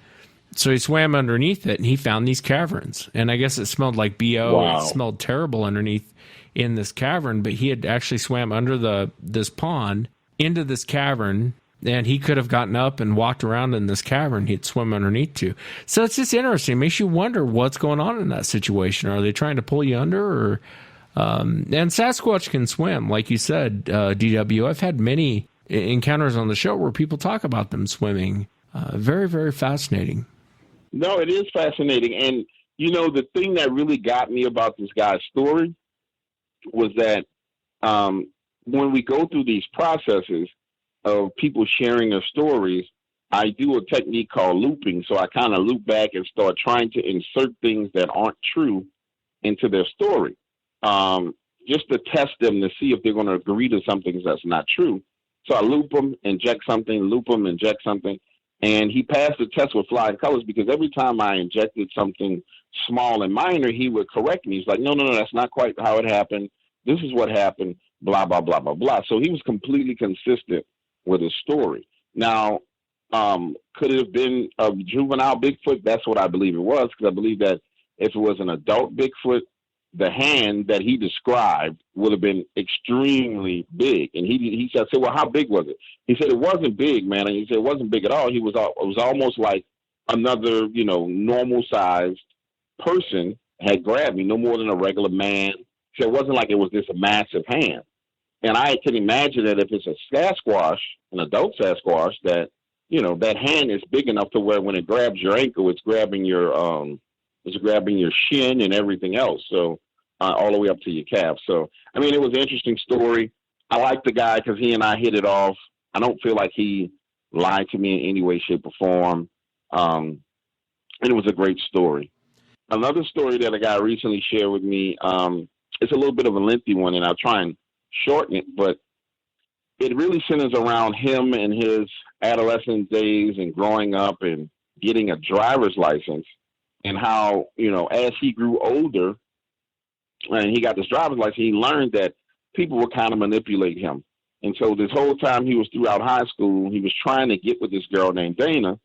So he swam underneath it and he found these caverns. And I guess it smelled like BO. Wow. It smelled terrible underneath in this cavern, but he had actually swam under this pond into this cavern, and he could have gotten up and walked around in this cavern. He'd swim underneath too. So it's just interesting. It makes you wonder what's going on in that situation. Are they trying to pull you under? Or and Sasquatch can swim, like you said, DW. I've had many encounters on the show where people talk about them swimming. Very, very fascinating. No, it is fascinating. And, the thing that really got me about this guy's story was that when we go through these processes of people sharing their stories, I do a technique called looping. So I kind of loop back and start trying to insert things that aren't true into their story, just to test them to see if they're going to agree to something that's not true. So I loop them, inject something, loop them, inject something. And he passed the test with flying colors because every time I injected something small and minor, he would correct me. He's like, no, that's not quite how it happened. This is what happened, blah, blah, blah, blah, blah. So he was completely consistent with his story. Now, could it have been a juvenile Bigfoot? That's what I believe it was, because I believe that if it was an adult Bigfoot, the hand that he described would have been extremely big. And he said, well, how big was it? He said, it wasn't big, man. And he said, it wasn't big at all. It was almost like another, normal-sized person had grabbed me, no more than a regular man. So it wasn't like it was this massive hand. And I can imagine that if it's a Sasquatch, an adult Sasquatch, that, that hand is big enough to where when it grabs your ankle, it's grabbing your shin and everything else. So all the way up to your calf. So, I mean, it was an interesting story. I like the guy because he and I hit it off. I don't feel like he lied to me in any way, shape, or form. And it was a great story. Another story that a guy recently shared with me, it's a little bit of a lengthy one, and I'll try and shorten it, but it really centers around him and his adolescent days and growing up and getting a driver's license, and how, as he grew older and he got this driver's license, he learned that people would kind of manipulate him. And so this whole time he was throughout high school, he was trying to get with this girl named Dana.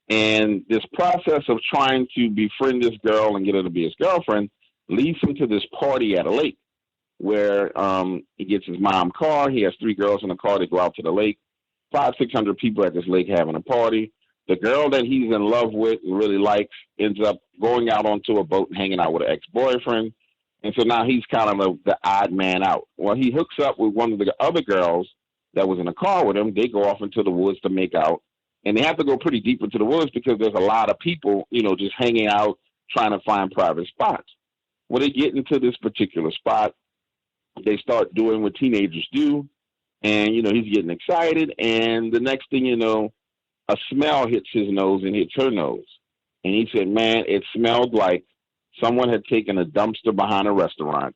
And this process of trying to befriend this girl and get her to be his girlfriend leads him to this party at a lake where he gets his mom's car. He has 3 girls in the car. They go out to the lake. 500-600 people at this lake having a party. The girl that he's in love with and really likes ends up going out onto a boat and hanging out with an ex-boyfriend. And so now he's kind of the odd man out. Well, he hooks up with one of the other girls that was in the car with him. They go off into the woods to make out. And they have to go pretty deep into the woods because there's a lot of people, just hanging out, trying to find private spots. Well, they get into this particular spot. They start doing what teenagers do. And, he's getting excited. And the next thing you know, a smell hits his nose and hits her nose. And he said, man, it smelled like someone had taken a dumpster behind a restaurant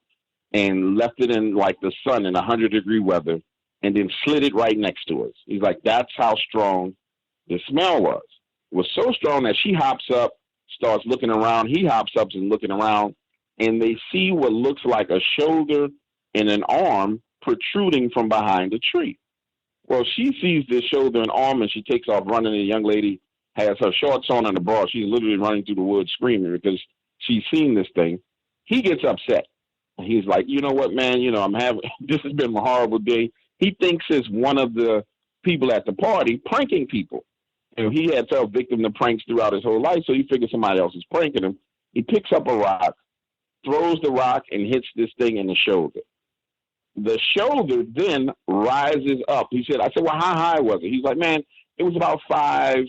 and left it in like the sun in 100-degree weather and then slid it right next to us. He's like, that's how strong the smell was. It was so strong that she hops up, starts looking around. He hops up and looking around, and they see what looks like a shoulder and an arm protruding from behind a tree. Well, she sees this shoulder and arm, and she takes off running. The young lady has her shorts on and a bra. She's literally running through the woods screaming because she's seen this thing. He gets upset. He's like, you know what, man, this has been a horrible day. He thinks it's one of the people at the party pranking people. And he had fell victim to pranks throughout his whole life, so he figured somebody else is pranking him. He picks up a rock, throws the rock, and hits this thing in the shoulder. The shoulder then rises up. I said, well, how high was it? He's like, man, it was about 5,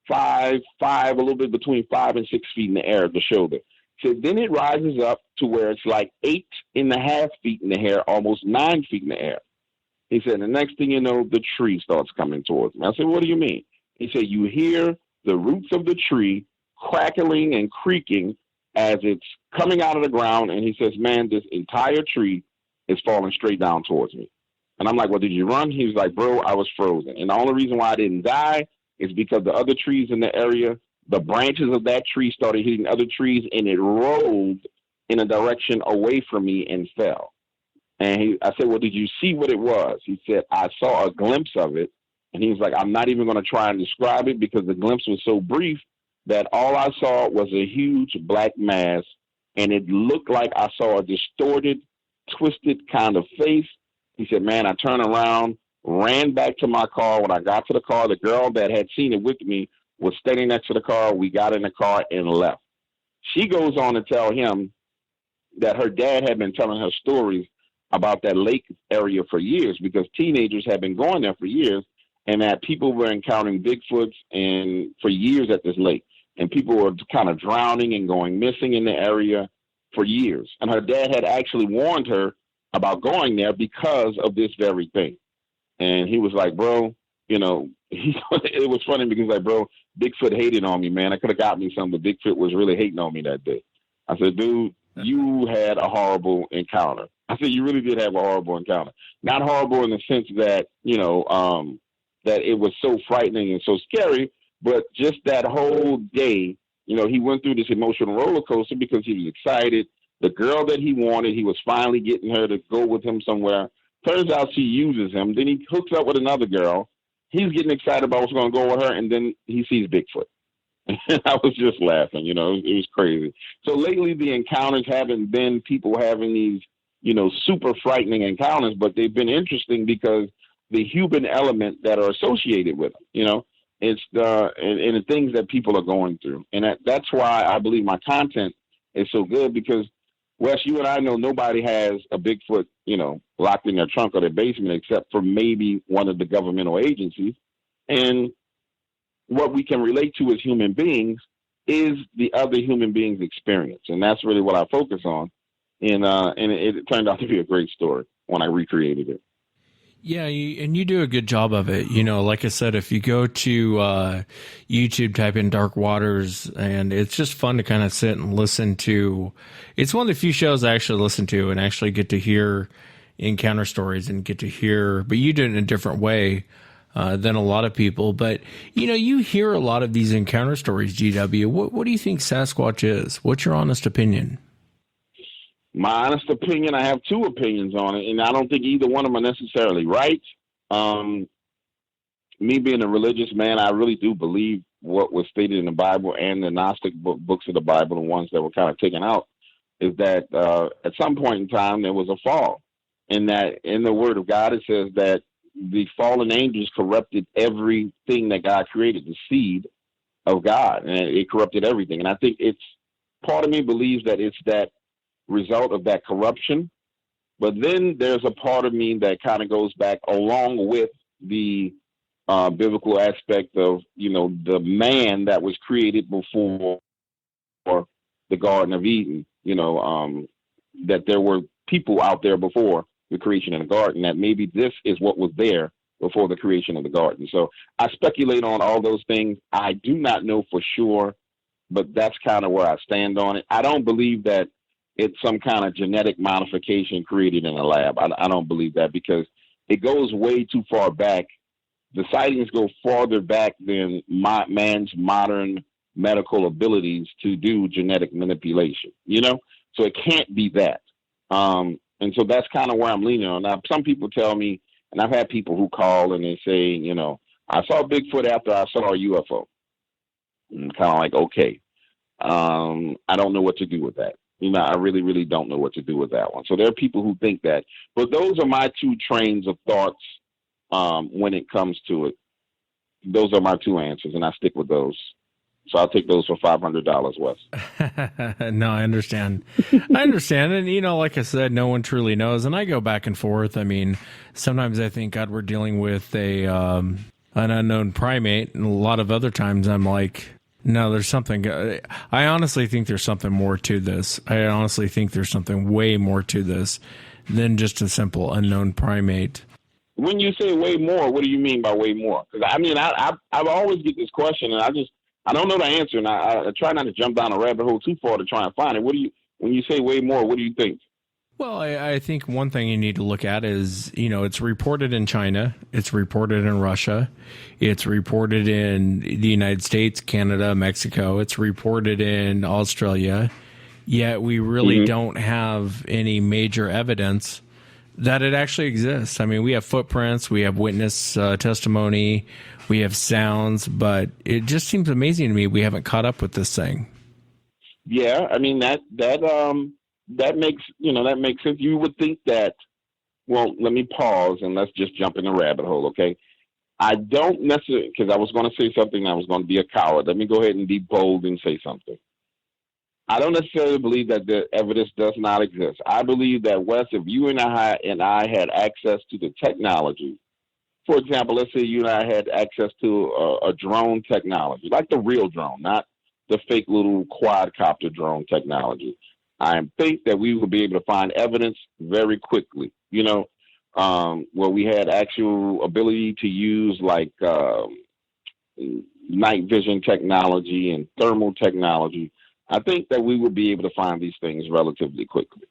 a little bit between 5 and 6 feet in the air, the shoulder. So then it rises up to where it's like 8.5 feet in the air, almost 9 feet in the air. He said, the next thing you know, the tree starts coming towards me. I said, what do you mean? He said, you hear the roots of the tree crackling and creaking as it's coming out of the ground. And he says, man, this entire tree is falling straight down towards me. And I'm like, well, did you run? He was like, bro, I was frozen. And the only reason why I didn't die is because the other trees in the area, the branches of that tree started hitting other trees, and it rolled in a direction away from me and fell. And I said, well, did you see what it was? He said, I saw a glimpse of it. And he was like, I'm not even going to try and describe it because the glimpse was so brief that all I saw was a huge black mass, and it looked like I saw a distorted, twisted kind of face. He said, man, I turned around, ran back to my car. When I got to the car, the girl that had seen it with me was standing next to the car. We got in the car and left. She goes on to tell him that her dad had been telling her stories about that lake area for years because teenagers had been going there for years, and that people were encountering Bigfoots and for years at this lake, and people were kind of drowning and going missing in the area for years. And her dad had actually warned her about going there because of this very thing. And he was like, bro, it was funny because like, bro, Bigfoot hated on me, man. I could have got me some, but Bigfoot was really hating on me that day. I said, dude, you had a horrible encounter. I said, you really did have a horrible encounter. Not horrible in the sense that, that it was so frightening and so scary, but just that whole day, he went through this emotional roller coaster because he was excited. The girl that he wanted, he was finally getting her to go with him somewhere. Turns out she uses him. Then he hooks up with another girl. he's getting excited about what's going to go with her, and then he sees Bigfoot. I was just laughing, it was crazy. So lately the encounters haven't been people having these, super frightening encounters, but they've been interesting because the human element that are associated with them, it's and the things that people are going through. And that's why I believe my content is so good, because Wes, you and I know nobody has a Bigfoot, locked in their trunk or their basement except for maybe one of the governmental agencies. And what we can relate to as human beings is the other human beings' experience. And that's really what I focus on. And it turned out to be a great story when I recreated it. Yeah, and you do a good job of it. Like I said, if you go to YouTube, type in Dark Waters, and it's just fun to kind of sit and listen to. It's one of the few shows I actually listen to and actually get to hear encounter stories and get to hear, but you do it in a different way than a lot of people. But, you hear a lot of these encounter stories, GW. What do you think Sasquatch is? What's your honest opinion? My honest opinion, I have two opinions on it, and I don't think either one of them are necessarily right. Me being a religious man, I really do believe what was stated in the Bible and the Gnostic books of the Bible, the ones that were kind of taken out, is that at some point in time there was a fall. And that in the Word of God it says that the fallen angels corrupted everything that God created, the seed of God, and it corrupted everything. And I think part of me believes that it's that result of that corruption. But then there's a part of me that kind of goes back along with the biblical aspect of, the man that was created before the Garden of Eden, that there were people out there before the creation of the garden, that maybe this is what was there before the creation of the garden. So I speculate on all those things. I do not know for sure, but that's kind of where I stand on it. I don't believe that it's some kind of genetic modification created in a lab. I don't believe that, because it goes way too far back. The sightings go farther back than man's modern medical abilities to do genetic manipulation, So it can't be that. And so that's kind of where I'm leaning on. Now, some people tell me, and I've had people who call and they say, I saw Bigfoot after I saw a UFO. And kind of like, okay, I don't know what to do with that. I really, really don't know what to do with that one. So there are people who think that. But those are my two trains of thoughts when it comes to it. Those are my two answers, and I stick with those. So I'll take those for $500, Wes. No, I understand. And, like I said, no one truly knows. And I go back and forth. I mean, sometimes I think, God, we're dealing with an unknown primate. And a lot of other times I'm like, no, there's something. I honestly think there's something more to this. I honestly think there's something way more to this than just a simple unknown primate. When you say way more, what do you mean by way more? Because I always get this question, and I don't know the answer, and I try not to jump down a rabbit hole too far to try and find it. When you say way more, what do you think? Well, I think one thing you need to look at is, it's reported in China, it's reported in Russia, it's reported in the United States, Canada, Mexico, it's reported in Australia, yet we really don't have any major evidence that it actually exists. I mean, we have footprints, we have witness testimony, we have sounds, but it just seems amazing to me we haven't caught up with this thing. Yeah, I mean, that makes sense. You would think that. Well, let me pause and let's just jump in the rabbit hole, okay? I don't necessarily, because I was going to say something, I was going to be a coward. Let me go ahead and be bold and say something. I don't necessarily believe that the evidence does not exist. I believe that, Wes, if you and I had access to the technology, for example, let's say you and I had access to a drone technology, like the real drone, not the fake little quadcopter drone technology. I think that we would be able to find evidence very quickly, where we had actual ability to use like night vision technology and thermal technology. I think that we would be able to find these things relatively quickly.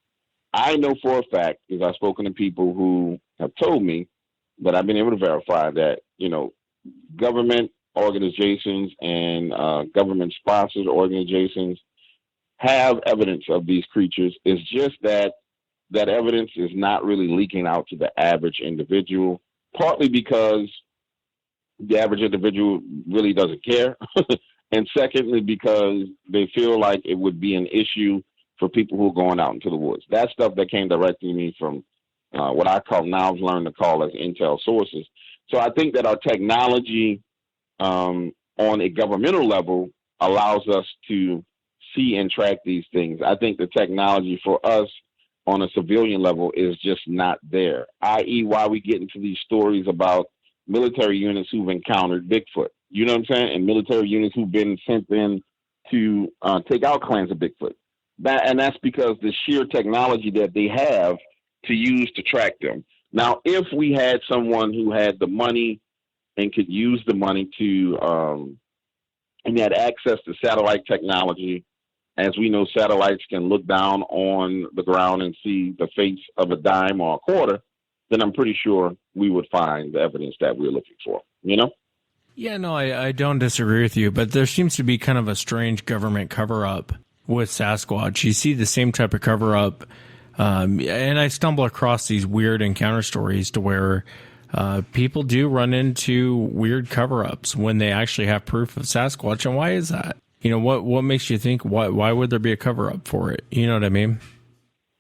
I know for a fact, because I've spoken to people who have told me that I've been able to verify that, government organizations and government-sponsored organizations have evidence of these creatures. It's just that evidence is not really leaking out to the average individual, partly because the average individual really doesn't care. And secondly, because they feel like it would be an issue for people who are going out into the woods. That's stuff that came directly to me from what I call, now I've learned to call as intel sources. So I think that our technology on a governmental level allows us to see and track these things. I think the technology for us on a civilian level is just not there, i.e. why we get into these stories about military units who've encountered Bigfoot. You know what I'm saying? And military units who've been sent in to take out clans of Bigfoot. And that's because the sheer technology that they have to use to track them. Now, if we had someone who had the money and could use the money to, and had access to satellite technology, as we know, satellites can look down on the ground and see the face of a dime or a quarter, then I'm pretty sure we would find the evidence that we're looking for, you know? Yeah, no, I don't disagree with you, but there seems to be kind of a strange government cover-up with Sasquatch. You see the same type of cover-up, and I stumble across these weird encounter stories to where people do run into weird cover-ups when they actually have proof of Sasquatch. And why is that? You know, what makes you think, why would there be a cover-up for it? You know what I mean?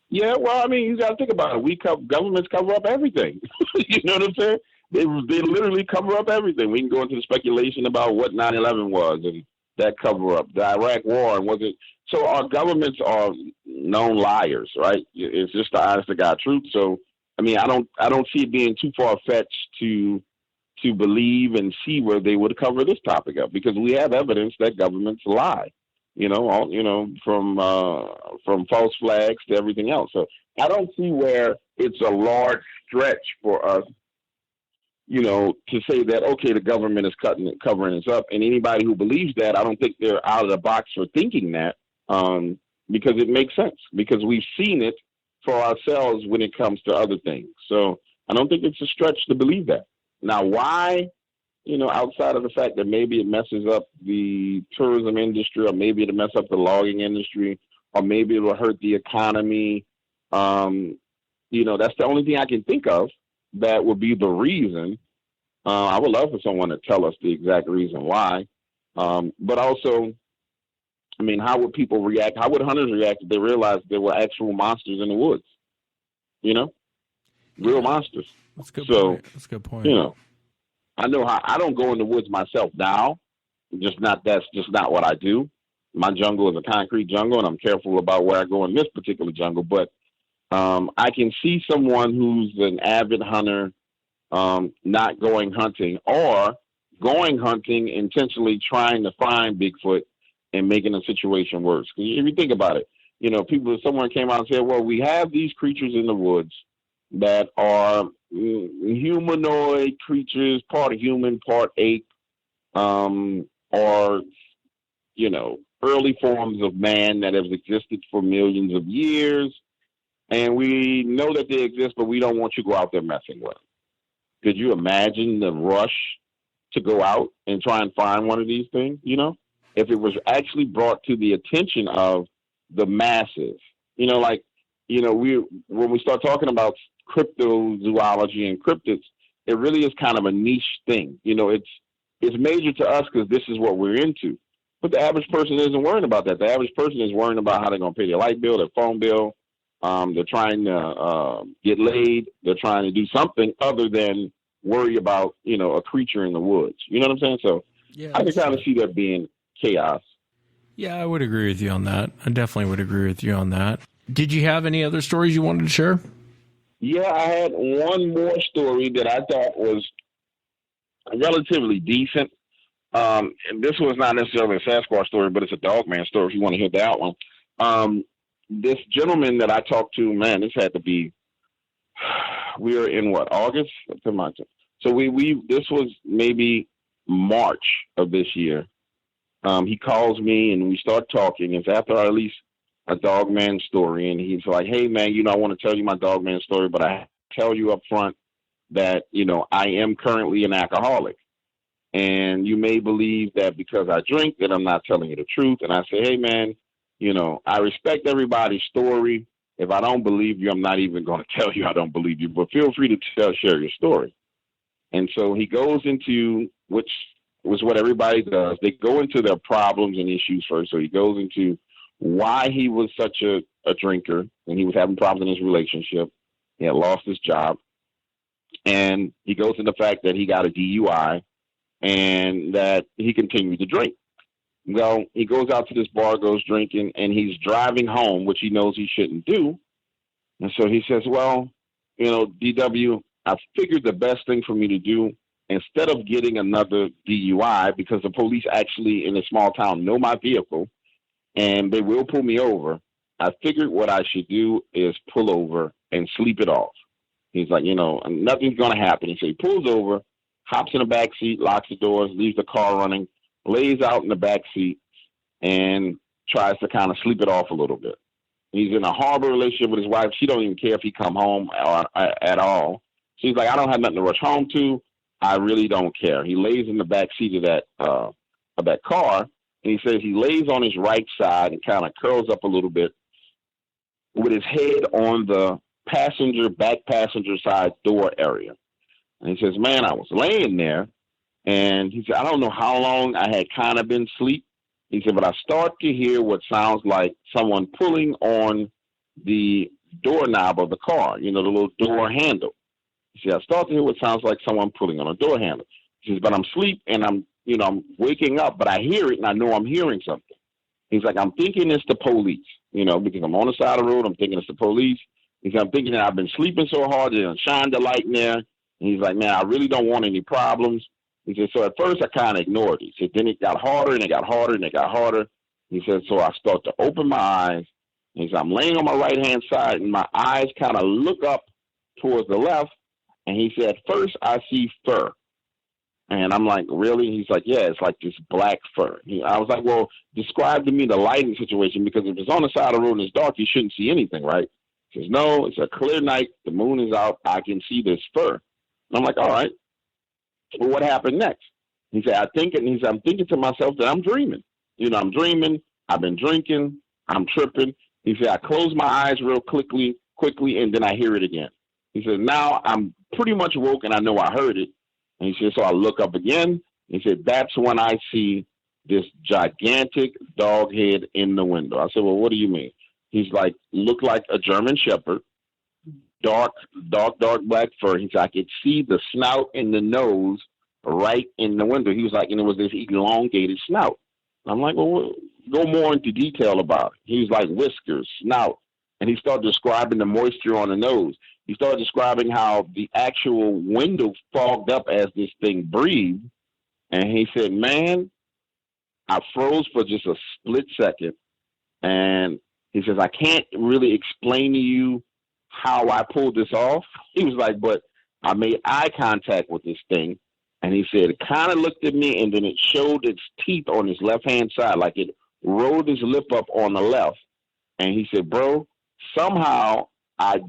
Yeah, well, I mean, you got to think about it. Governments cover up everything. You know what I'm saying? They literally cover up everything. We can go into the speculation about what 9/11 was and that cover-up, the Iraq War, and was it. So our governments are known liars, right? It's just the honest to God truth. So, I mean, I don't see it being too far-fetched to believe and see where they would cover this topic up, because we have evidence that governments lie. You know, from false flags to everything else. So I don't see where it's a large stretch for us, you know, to say that, okay, the government is covering us up. And anybody who believes that, I don't think they're out of the box for thinking that, because it makes sense, because we've seen it for ourselves when it comes to other things. So I don't think it's a stretch to believe that. Now, why? You know, outside of the fact that maybe it messes up the tourism industry, or maybe it'll mess up the logging industry, or maybe it'll hurt the economy. You know, that's the only thing I can think of that would be the reason. I would love for someone to tell us the exact reason why. But also, I mean, how would people react? How would hunters react if they realized there were actual monsters in the woods? You know, real monsters. That's a good point. That's a good point. You know, I know how I don't go in the woods myself now. That's just not what I do. My jungle is a concrete jungle, and I'm careful about where I go in this particular jungle. But I can see someone who's an avid hunter not going hunting, or going hunting intentionally trying to find Bigfoot and making the situation worse. If you think about it, you know, someone came out and said, well, we have these creatures in the woods that are humanoid creatures, part human, part ape, or, you know, early forms of man that have existed for millions of years. And we know that they exist, but we don't want you to go out there messing with them. Could you imagine the rush to go out and try and find one of these things, you know? If it was actually brought to the attention of the masses, you know, like, you know, when we start talking about cryptozoology and cryptids, it really is kind of a niche thing. You know, it's major to us because this is what we're into. But the average person isn't worrying about that. The average person is worrying about how they're going to pay their light bill, their phone bill. They're trying to get laid. They're trying to do something other than worry about, you know, a creature in the woods. You know what I'm saying? So yeah, I can kind of see that being chaos. Yeah, I would agree with you on that. I definitely would agree with you on that. Did you have any other stories you wanted to share? Yeah, I had one more story that I thought was relatively decent. And this was not necessarily a Sasquatch story, but it's a Dogman story if you want to hear that one. This gentleman that I talked to, man, this had to be, we were in what, August? So this was maybe March of this year. He calls me and we start talking. It's after I release a Dogman story, and he's like, hey, man, you know, I want to tell you my Dogman story, but I tell you up front that, you know, I am currently an alcoholic. And you may believe that because I drink that I'm not telling you the truth. And I say, hey, man, you know, I respect everybody's story. If I don't believe you, I'm not even going to tell you I don't believe you, but feel free to share your story. And so he goes into which was what everybody does. They go into their problems and issues first. So he goes into why he was such a drinker, and he was having problems in his relationship. He had lost his job. And he goes into the fact that he got a DUI and that he continued to drink. Well, he goes out to this bar, goes drinking, and he's driving home, which he knows he shouldn't do. And so he says, well, DW, I figured the best thing for me to do, instead of getting another DUI, because the police actually in a small town know my vehicle and they will pull me over, I figured what I should do is pull over and sleep it off. He's like, nothing's going to happen. So he pulls over, hops in the back seat, locks the doors, leaves the car running, lays out in the back seat, and tries to kind of sleep it off a little bit. He's in a horrible relationship with his wife. She don't even care if he come home at all. She's like, I don't have nothing to rush home to. I really don't care. He lays in the back seat of that car, and he says he lays on his right side and kind of curls up a little bit with his head on the back passenger side door area. And he says, man, I was laying there, and he said, I don't know how long I had kind of been asleep. He said, but I start to hear what sounds like someone pulling on the doorknob of the car, the little door handle. He said, I start to hear what sounds like someone pulling on a door handle. He says, but I'm asleep and I'm waking up, but I hear it and I know I'm hearing something. He's like, I'm thinking it's the police, because I'm on the side of the road. I'm thinking it's the police. He said, I'm thinking that I've been sleeping so hard that I shined the light in there. And he's like, man, I really don't want any problems. He said, so at first I kind of ignored it. He said, then it got harder and it got harder and it got harder. He said, so I start to open my eyes. And he said, I'm laying on my right-hand side and my eyes kind of look up towards the left. And he said, first I see fur. And I'm like, really? He's like, yeah, it's like this black fur. I was like, well, describe to me the lighting situation, because if it's on the side of the road and it's dark, you shouldn't see anything, right? He says, no, it's a clear night. The moon is out. I can see this fur. And I'm like, all right. Well, what happened next? He said, I'm thinking to myself that I'm dreaming. I'm dreaming. I've been drinking. I'm tripping. He said, I close my eyes real quickly, and then I hear it again. He said, now I'm pretty much woke and I know I heard it. And he said, so I look up again. He said, that's when I see this gigantic dog head in the window. I said, well, what do you mean? He's like, looked like a German Shepherd, dark black fur. He said, I could see the snout and the nose right in the window. He was like, and it was this elongated snout. I'm like, well, go more into detail about it. He was like, whiskers, snout. And he started describing the moisture on the nose. He started describing how the actual window fogged up as this thing breathed. And he said, man, I froze for just a split second. And he says, I can't really explain to you how I pulled this off. He was like, but I made eye contact with this thing. And he said, it kind of looked at me and then it showed its teeth on his left-hand side, like it rolled his lip up on the left. And he said, bro, somehow I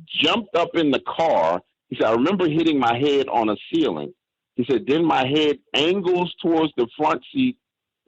jumped up in the car. He said, I remember hitting my head on a ceiling. He said, then my head angles towards the front seat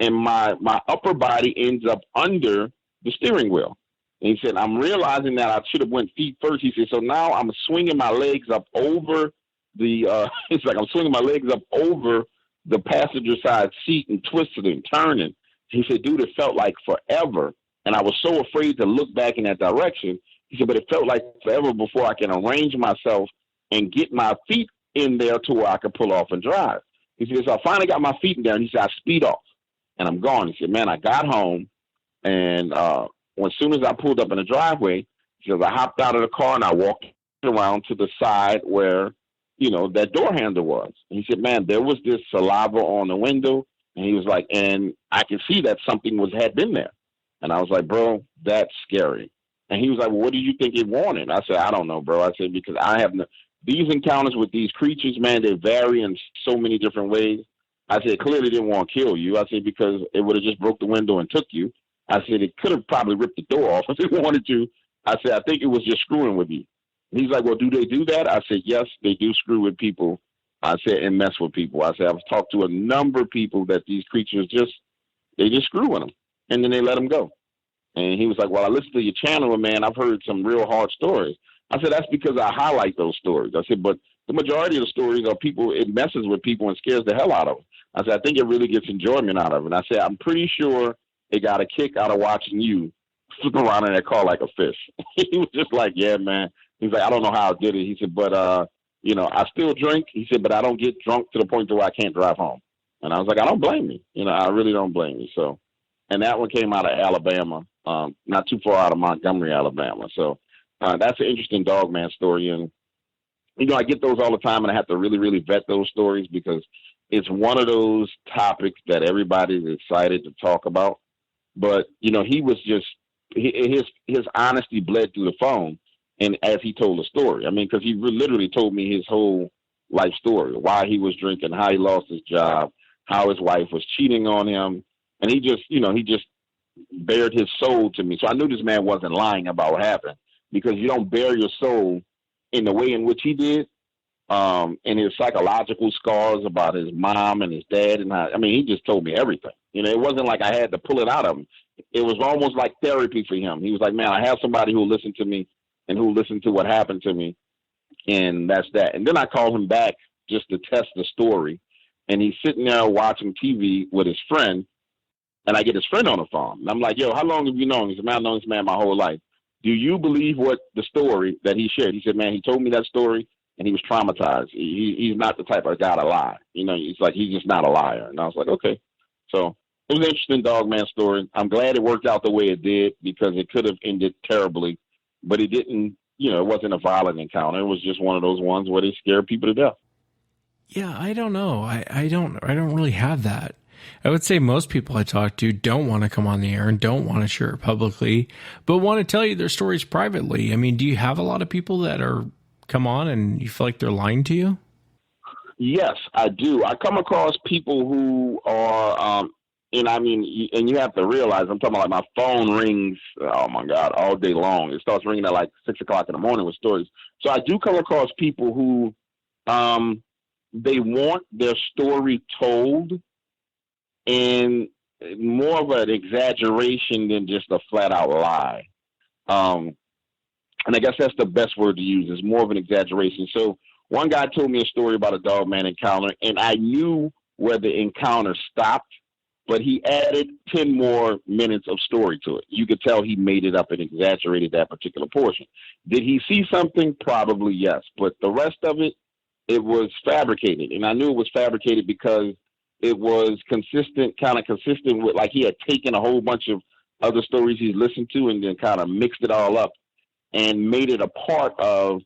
and my upper body ends up under the steering wheel. And he said, I'm realizing that I should have went feet first. He said, so now I'm swinging my legs up over it's like I'm swinging my legs up over the passenger side seat and twisting and turning. He said, dude, it felt like forever. And I was so afraid to look back in that direction. He said, but it felt like forever before I can arrange myself and get my feet in there to where I could pull off and drive. He said, so I finally got my feet in there, and he said, I speed off, and I'm gone. He said, man, I got home, and as soon as I pulled up in the driveway, he says, I hopped out of the car, and I walked around to the side where, that door handle was. And he said, man, there was this saliva on the window, and he was like, and I could see that something had been there. And I was like, bro, that's scary. And he was like, well, what do you think it wanted? I said, I don't know, bro. I said, because I have these encounters with these creatures, man, they vary in so many different ways. I said, clearly didn't want to kill you. I said, because it would have just broke the window and took you. I said, it could have probably ripped the door off if it wanted to. I said, I think it was just screwing with you. And he's like, well, do they do that? I said, yes, they do screw with people. I said, and mess with people. I said, I've talked to a number of people that these creatures they just screw with them. And then they let them go. And he was like, well, I listened to your channel, and man, I've heard some real hard stories. I said, that's because I highlight those stories. I said, but the majority of the stories are people, it messes with people and scares the hell out of them. I said, I think it really gets enjoyment out of it. And I said, I'm pretty sure it got a kick out of watching you flip around in that car like a fish. He was just like, yeah, man. He's like, I don't know how I did it. He said, but, I still drink. He said, but I don't get drunk to the point to where I can't drive home. And I was like, I don't blame you. I really don't blame you. So, and that one came out of Alabama, not too far out of Montgomery, Alabama. So that's an interesting dog man story. And, I get those all the time, and I have to really, really vet those stories because it's one of those topics that everybody's excited to talk about. But, he was just, his honesty bled through the phone. And as he told the story, because he literally told me his whole life story, why he was drinking, how he lost his job, how his wife was cheating on him. And he just bared his soul to me. So I knew this man wasn't lying about what happened, because you don't bare your soul in the way in which he did, and his psychological scars about his mom and his dad. And he just told me everything. It wasn't like I had to pull it out of him. It was almost like therapy for him. He was like, man, I have somebody who will listen to me and who listened to what happened to me. And that's that. And then I called him back just to test the story. And he's sitting there watching TV with his friend. And I get his friend on the phone. And I'm like, yo, how long have you known? He said, man, I've known this man my whole life. Do you believe what the story that he shared? He said, man, he told me that story and he was traumatized. He's not the type of guy to lie. He's like, he's just not a liar. And I was like, okay. So it was an interesting dog man story. I'm glad it worked out the way it did, because it could have ended terribly. But it didn't, it wasn't a violent encounter. It was just one of those ones where they scare people to death. Yeah, I don't know. I don't really have that. I would say most people I talk to don't want to come on the air and don't want to share it publicly, but want to tell you their stories privately. Do you have a lot of people that come on and you feel like they're lying to you? Yes, I do. I come across people who are, and you have to realize, I'm talking about like my phone rings, oh my God, all day long. It starts ringing at like 6 o'clock in the morning with stories. So I do come across people who, they want their story told in more of an exaggeration than just a flat out lie. And I guess that's the best word to use, is more of an exaggeration. So one guy told me a story about a dog man encounter, and I knew where the encounter stopped, but he added 10 more minutes of story to it. You could tell he made it up and exaggerated that particular portion. Did he see something? Probably yes. But the rest of it, it was fabricated. And I knew it was fabricated because it was kind of consistent with, like, he had taken a whole bunch of other stories he's listened to and then kind of mixed it all up and made it a part of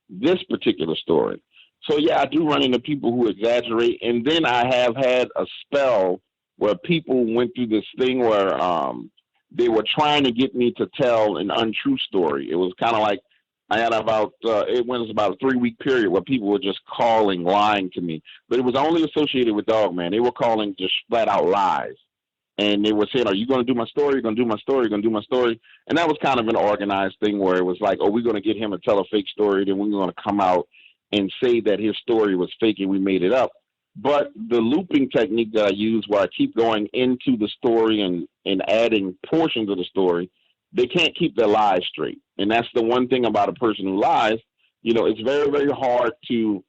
this particular story. So, yeah, I do run into people who exaggerate. And then I have had a spell where people went through this thing where they were trying to get me to tell an untrue story. It was kind of like I had about a 3-week period where people were just calling, lying to me. But it was only associated with Dog Man. They were calling just flat out lies. And they were saying, are you going to do my story? You're going to do my story? You're going to do my story? And that was kind of an organized thing where it was like, oh, we're going to get him to tell a fake story. Then we're going to come out and say that his story was fake and we made it up. But the looping technique that I use, where I keep going into the story and adding portions of the story, they can't keep their lies straight. And that's the one thing about a person who lies. It's very, very hard to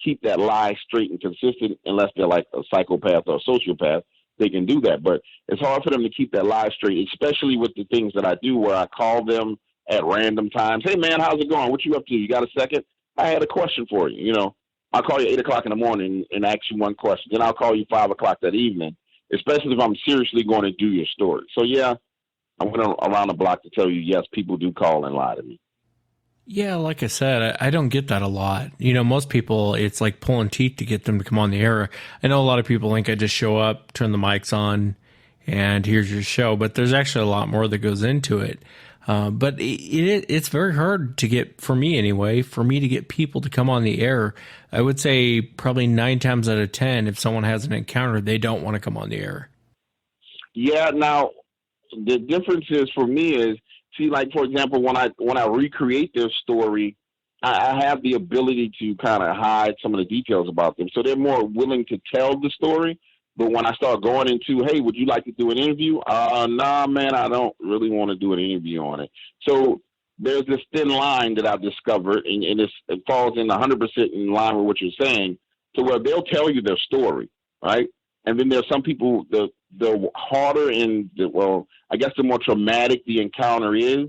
keep that lie straight and consistent unless they're like a psychopath or a sociopath. They can do that. But it's hard for them to keep that lie straight, especially with the things that I do where I call them at random times. Hey, man, how's it going? What you up to? You got a second? I had a question for you. I'll call you 8 o'clock in the morning and ask you one question. Then I'll call you 5 o'clock that evening, especially if I'm seriously going to do your story. So, yeah, I'm going around the block to tell you, yes, people do call and lie to me. Yeah, like I said, I don't get that a lot. Most people, it's like pulling teeth to get them to come on the air. I know a lot of people think I just show up, turn the mics on, and here's your show. But there's actually a lot more that goes into it. But it's very hard to get, for me anyway, to get people to come on the air. I would say probably 9 times out of 10, if someone has an encounter, they don't want to come on the air. Yeah, now, the difference is for me is, see, like, for example, when I recreate their story, I have the ability to kind of hide some of the details about them. So they're more willing to tell the story. But when I start going into, hey, would you like to do an interview? Nah, man, I don't really want to do an interview on it. So there's this thin line that I've discovered, and it falls in 100% in line with what you're saying, to where they'll tell you their story, right? And then there's some people, the harder and, I guess the more traumatic the encounter is,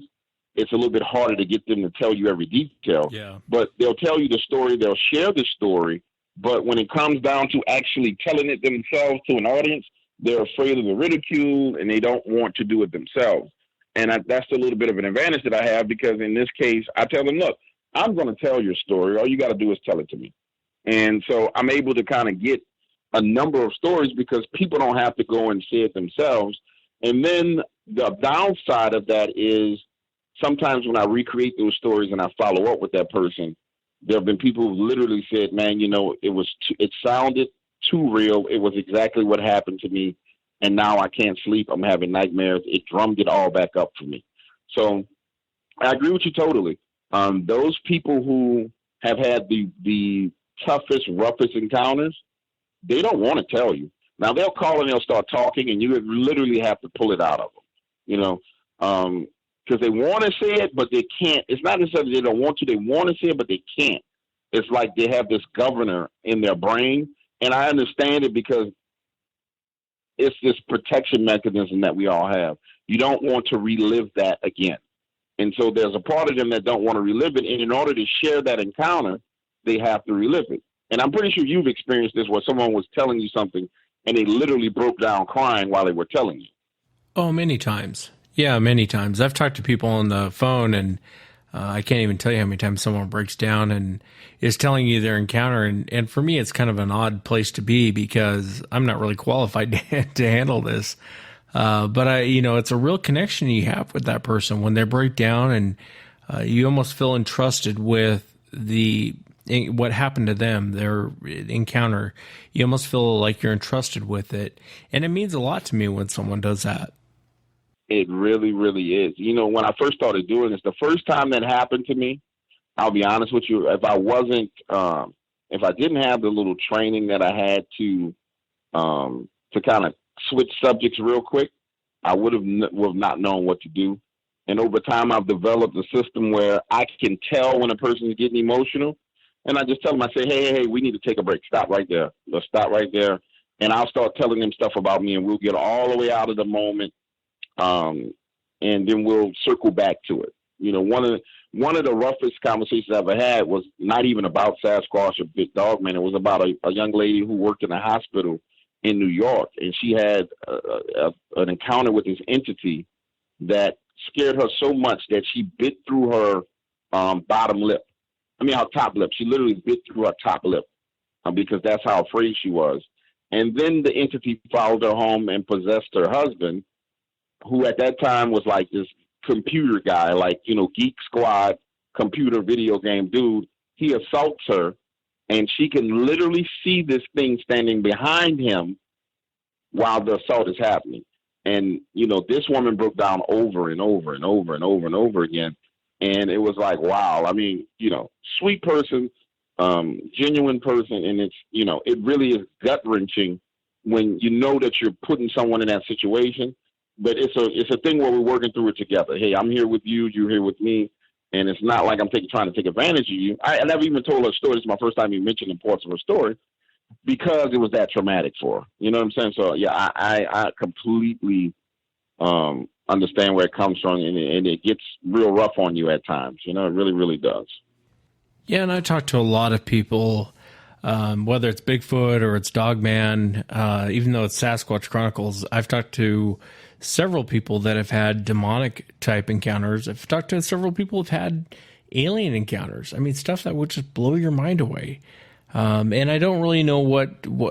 it's a little bit harder to get them to tell you every detail. Yeah. But they'll tell you the story, they'll share the story, but when it comes down to actually telling it themselves to an audience, they're afraid of the ridicule, and they don't want to do it themselves. And that's a little bit of an advantage that I have, because in this case, I tell them, look, I'm going to tell your story. All you got to do is tell it to me. And so I'm able to kind of get a number of stories because people don't have to go and say it themselves. And then the downside of that is sometimes when I recreate those stories and I follow up with that person, there have been people who literally said, man, it sounded too real. It was exactly what happened to me. And now I can't sleep. I'm having nightmares. It drummed it all back up for me. So I agree with you totally. Those people who have had the toughest, roughest encounters, they don't want to tell you. Now they'll call and they'll start talking, and you literally have to pull it out of them, because they want to say it, but they can't. It's not necessarily they don't want to. They want to say it, but they can't. It's like they have this governor in their brain, and I understand it because it's this protection mechanism that we all have. You don't want to relive that again. And so there's a part of them that don't want to relive it. And in order to share that encounter, they have to relive it. And I'm pretty sure you've experienced this where someone was telling you something and they literally broke down crying while they were telling you. Oh, many times. Yeah, many times. I've talked to people on the phone, and I can't even tell you how many times someone breaks down and is telling you their encounter. And for me, it's kind of an odd place to be because I'm not really qualified to handle this. But it's a real connection you have with that person when they break down, and you almost feel entrusted with what happened to them, their encounter. You almost feel like you're entrusted with it. And it means a lot to me when someone does that. It really, really is. When I first started doing this, the first time that happened to me, I'll be honest with you, if I didn't have the little training that I had to kind of switch subjects real quick, I would have not known what to do. And over time, I've developed a system where I can tell when a person is getting emotional. And I just tell them, I say, hey, we need to take a break. Stop right there. Let's stop right there. And I'll start telling them stuff about me, and we'll get all the way out of the moment. And then we'll circle back to it. One of the roughest conversations I ever had was not even about Sasquatch or Big Dog Man. It was about a young lady who worked in a hospital in New York, and she had an encounter with this entity that scared her so much that she bit through her her top lip. She literally bit through her top lip because that's how afraid she was. And then the entity followed her home and possessed her husband, who at that time was like this computer guy, Geek Squad, computer video game dude. He assaults her, and she can literally see this thing standing behind him while the assault is happening. And, this woman broke down over and over and over and over and over again. And it was like, wow. I mean, sweet person, genuine person. And it's, it really is gut wrenching when you know that you're putting someone in that situation. But it's a thing where we're working through it together. Hey, I'm here with you. You're here with me. And it's not like I'm trying to take advantage of you. I never even told her story. It's my first time even mentioning parts of her story because it was that traumatic for her. You know what I'm saying? So, yeah, I completely understand where it comes from. And it gets real rough on you at times. It really, really does. Yeah, and I talk to a lot of people, whether it's Bigfoot or it's Dogman, even though it's Sasquatch Chronicles. I've talked to several people that have had demonic type encounters. I've talked to several people who've had alien encounters. I mean, stuff that would just blow your mind away. And I don't really know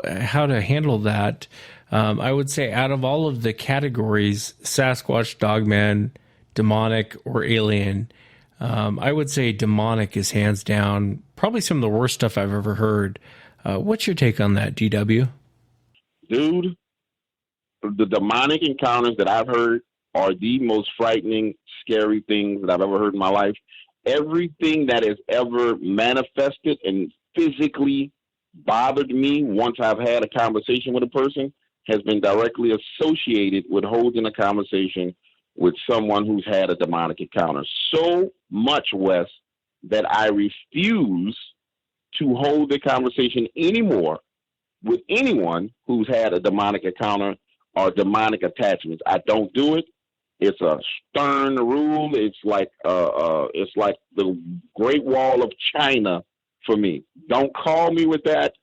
how to handle that. I would say out of all of the categories, Sasquatch, Dogman, demonic, or alien, I would say demonic is hands down probably some of the worst stuff I've ever heard. What's your take on that, GW? Dude, the demonic encounters that I've heard are the most frightening, scary things that I've ever heard in my life. Everything that has ever manifested and physically bothered me once I've had a conversation with a person has been directly associated with holding a conversation with someone who's had a demonic encounter. So much, Wes, that I refuse to hold the conversation anymore with anyone who's had a demonic encounter or demonic attachments. I don't do it. It's a stern rule. It's like the Great Wall of China for me. Don't call me with that.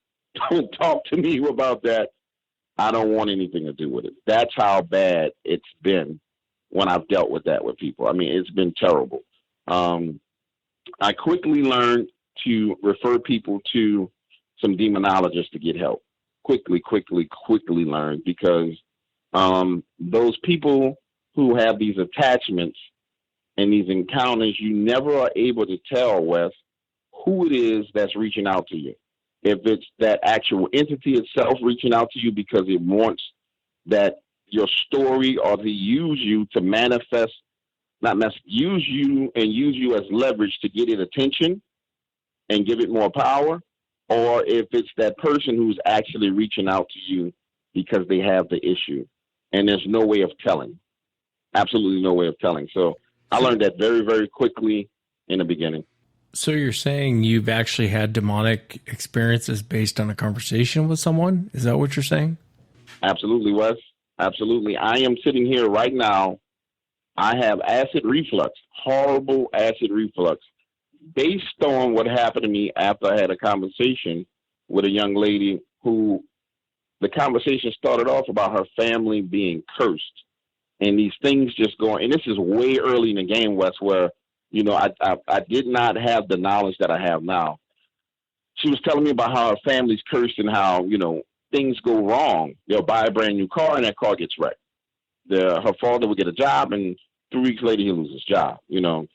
Don't talk to me about that. I don't want anything to do with it. That's how bad it's been when I've dealt with that with people. I mean, it's been terrible. I quickly learned to refer people to some demonologists to get help. Quickly learned, because those people who have these attachments and these encounters, you never are able to tell, Wes, who it is that's reaching out to you. If it's that actual entity itself reaching out to you because it wants that your story, or to use you to manifest, use you as leverage to get it attention and give it more power, or if it's that person who's actually reaching out to you because they have the issue, and there's no way of telling. Absolutely no way of telling. So I learned that very, very quickly in the beginning. So you're saying you've actually had demonic experiences based on a conversation with someone? Is that what you're saying? Absolutely, Wes. Absolutely. I am sitting here right now. I have acid reflux, horrible acid reflux, based on what happened to me after I had a conversation with a young lady who the conversation started off about her family being cursed. And these things just going, and this is way early in the game, Wes, where, you know, I did not have the knowledge that I have now. She was telling me about how her family's cursed and how, you know, things go wrong. They'll buy a brand new car and that car gets wrecked. Her father would get a job and 3 weeks later he loses his job. You know,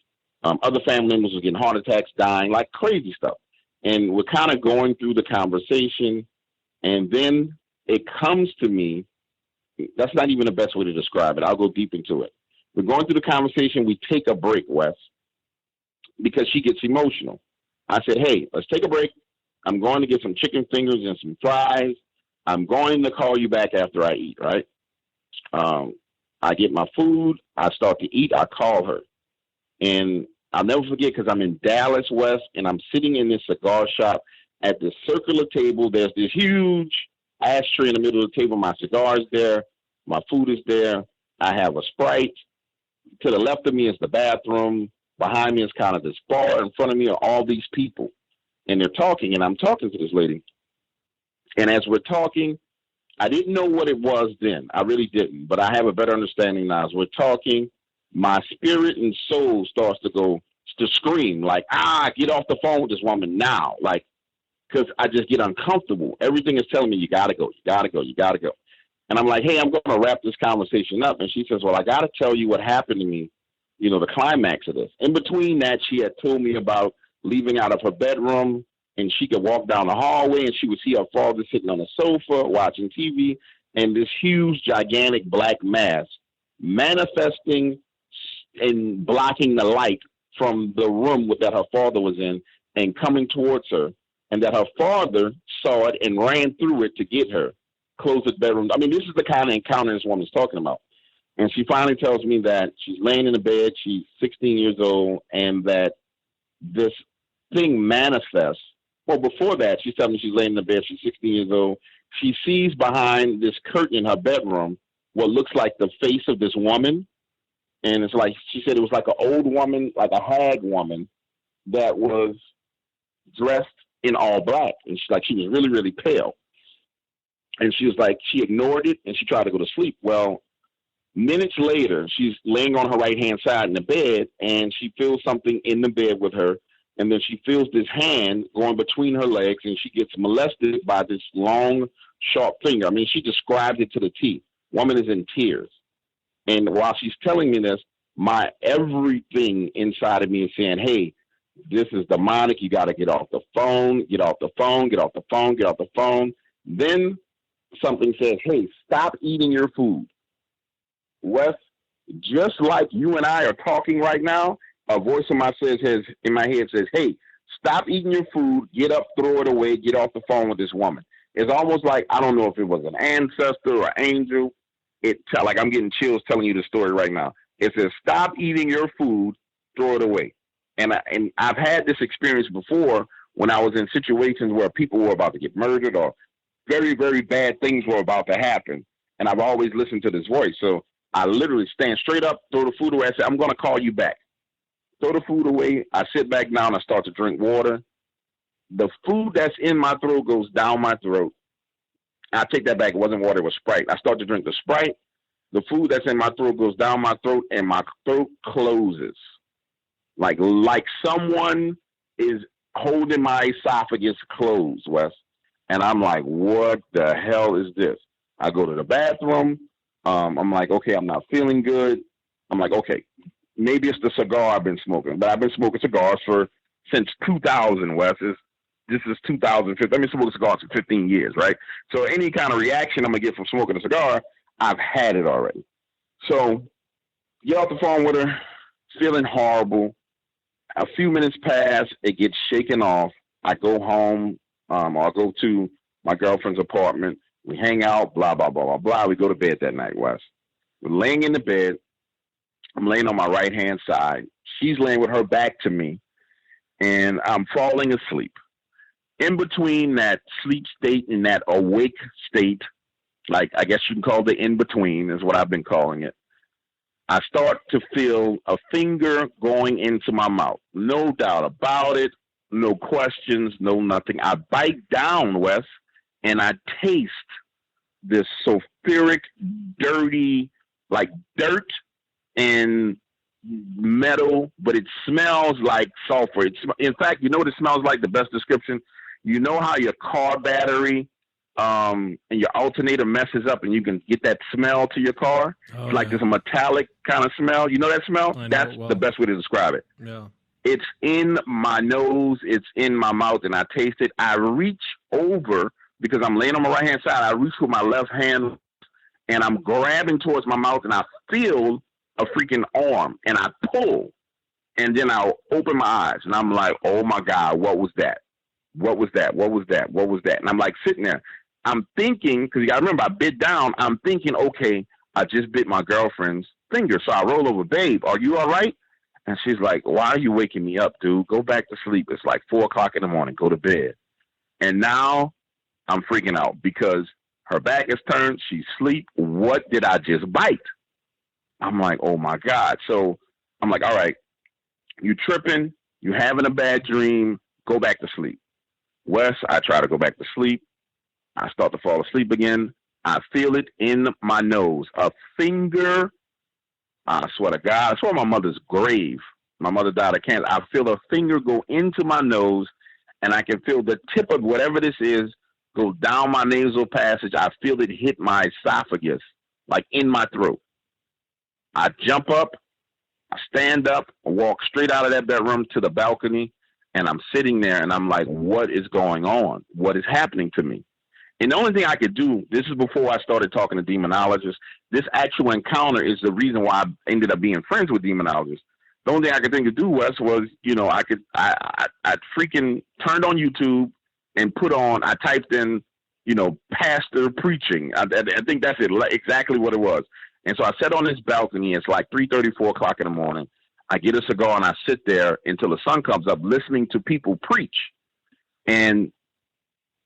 other family members were getting heart attacks, dying, like crazy stuff. And we're kind of going through the conversation, and then it comes to me. That's not even the best way to describe it. I'll go deep into it. We're going through the conversation. We take a break, Wes, because she gets emotional. I said, hey, let's take a break. I'm going to get some chicken fingers and some fries. I'm going to call you back after I eat, right? I get my food. I start to eat. I call her. And I'll never forget, because I'm in Dallas, West, and I'm sitting in this cigar shop at this circular table. There's this huge ashtray in the middle of the table. My cigar is there. My food is there. I have a Sprite. To the left of me is the bathroom. Behind me is kind of this bar. In front of me are all these people. And they're talking, and I'm talking to this lady. And as we're talking, I didn't know what it was then. I really didn't. But I have a better understanding now. As we're talking, my spirit and soul starts to scream, like, get off the phone with this woman now. Like, because I just get uncomfortable. Everything is telling me, you got to go, you got to go, you got to go. And I'm like, hey, I'm going to wrap this conversation up. And she says, well, I got to tell you what happened to me, you know, the climax of this. In between that, she had told me about leaving out of her bedroom, and she could walk down the hallway and she would see her father sitting on a sofa watching TV, and this huge, gigantic black mass manifesting and blocking the light from the room that her father was in and coming towards her, and that her father saw it and ran through it to get her, close the bedroom. I mean, this is the kind of encounter this woman's talking about. And she finally tells me that she's laying in the bed, she's 16 years old, and that this thing manifests. Well, before that, she's telling me she's laying in the bed, she's 16 years old. She sees behind this curtain in her bedroom what looks like the face of this woman. And it's like, she said it was like an old woman, like a hag woman that was dressed in all black. And she was really, really pale. And she was like, she ignored it and she tried to go to sleep. Well, minutes later, she's laying on her right-hand side in the bed, and she feels something in the bed with her. And then she feels this hand going between her legs, and she gets molested by this long, sharp finger. I mean, she described it to the T. Woman is in tears. And while she's telling me this, my everything inside of me is saying, hey, this is demonic. You got to get off the phone, get off the phone, get off the phone, get off the phone. Then something says, hey, stop eating your food. Wes, just like you and I are talking right now, a voice in my head says, hey, stop eating your food, get up, throw it away, get off the phone with this woman. It's almost like, I don't know if it was an ancestor or angel. Like I'm getting chills telling you the story right now. It says, stop eating your food, throw it away. And I've had this experience before when I was in situations where people were about to get murdered or very, very bad things were about to happen. And I've always listened to this voice. So I literally stand straight up, throw the food away. I say, I'm going to call you back. Throw the food away. I sit back down. I start to drink water. The food that's in my throat goes down my throat. I take that back. It wasn't water. It was Sprite. I start to drink the Sprite. The food that's in my throat goes down my throat, and my throat closes. Like someone is holding my esophagus closed, Wes. And I'm like, what the hell is this? I go to the bathroom. I'm like, okay, I'm not feeling good. I'm like, okay, maybe it's the cigar I've been smoking. But I've been smoking cigars since 2000, Wes. This is 2015. I've been smoking cigars for 15 years, right? So any kind of reaction I'm going to get from smoking a cigar, I've had it already. So get off the phone with her, feeling horrible. A few minutes pass, it gets shaken off. I go home, or I go to my girlfriend's apartment. We hang out, blah, blah, blah, blah, blah. We go to bed that night, Wes. We're laying in the bed. I'm laying on my right-hand side. She's laying with her back to me, and I'm falling asleep. In between that sleep state and that awake state, like I guess you can call it the in-between is what I've been calling it, I start to feel a finger going into my mouth. No doubt about it. No questions, no nothing. I bite down, Wes, and I taste this sulfuric, dirty, like dirt and metal, but it smells like sulfur. In fact, you know what it smells like? The best description? You know how your car battery and your alternator messes up and you can get that smell to your car? It's like this metallic kind of smell. You know that smell? That's the best way to describe it. Yeah. It's in my nose. It's in my mouth, and I taste it. I reach over because I'm laying on my right-hand side. I reach with my left hand, and I'm grabbing towards my mouth, and I feel a freaking arm, and I pull, and then I open my eyes, and I'm like, oh, my God, what was that? What was that? What was that? What was that? And I'm like sitting there. I'm thinking, because you got to remember, I bit down. I'm thinking, okay, I just bit my girlfriend's finger. So I roll over, babe, are you all right? And she's like, why are you waking me up, dude? Go back to sleep. It's like 4 o'clock in the morning. Go to bed. And now I'm freaking out because her back is turned. She's asleep. What did I just bite? I'm like, oh, my God. So I'm like, all right, you tripping. You having a bad dream. Go back to sleep. Wes, I try to go back to sleep. I start to fall asleep again. I feel it in my nose. A finger, I swear to God, I swear my mother's grave. My mother died of cancer. I feel a finger go into my nose, and I can feel the tip of whatever this is go down my nasal passage. I feel it hit my esophagus, like in my throat. I jump up, I stand up, I walk straight out of that bedroom to the balcony, and I'm sitting there, and I'm like, what is going on? What is happening to me? And the only thing I could do, this is before I started talking to demonologists, this actual encounter is the reason why I ended up being friends with demonologists. The only thing I could think to do, Wes, was, you know, I freaking turned on YouTube and I typed in, you know, pastor preaching. I think that's it, exactly what it was. And so I sat on this balcony. It's like 3:30, 4 o'clock in the morning. I get a cigar and I sit there until the sun comes up listening to people preach. And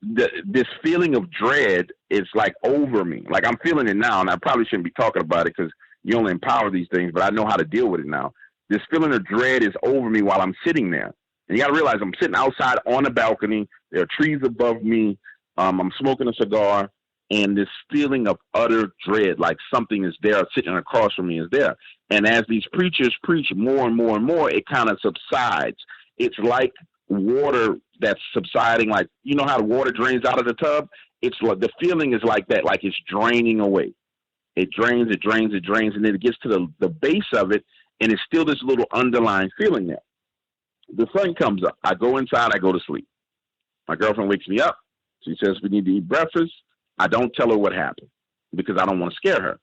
this feeling of dread is like over me. Like I'm feeling it now, and I probably shouldn't be talking about it because you only empower these things, but I know how to deal with it now. This feeling of dread is over me while I'm sitting there. And you got to realize I'm sitting outside on the balcony. There are trees above me. I'm smoking a cigar, and this feeling of utter dread, like something is there sitting across from me is there. And as these preachers preach more and more and more, it kind of subsides. It's like water that's subsiding, like, you know how the water drains out of the tub? It's like the feeling is like that, like it's draining away. It drains, and then it gets to the base of it, and it's still this little underlying feeling there. The sun comes up. I go inside. I go to sleep. My girlfriend wakes me up. She says we need to eat breakfast. I don't tell her what happened because I don't want to scare her.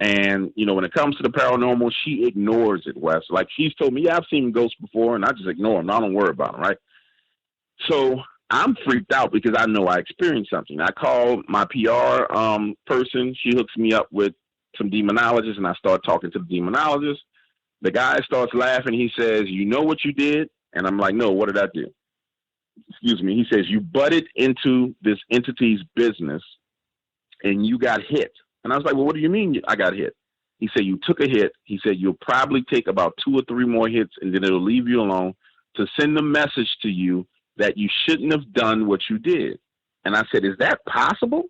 And, you know, when it comes to the paranormal, she ignores it, Wes. Like she's told me, yeah, I've seen ghosts before, and I just ignore them. I don't worry about them, right? So I'm freaked out because I know I experienced something. I call my PR person. She hooks me up with some demonologists, and I start talking to the demonologist. The guy starts laughing. He says, "You know what you did?" And I'm like, "No, what did I do?" Excuse me. He says, "You butted into this entity's business and you got hit." And I was like, "Well, what do you mean I got hit?" He said, "You took a hit." He said, "You'll probably take about 2 or 3 more hits and then it'll leave you alone to send a message to you that you shouldn't have done what you did." And I said, "Is that possible?"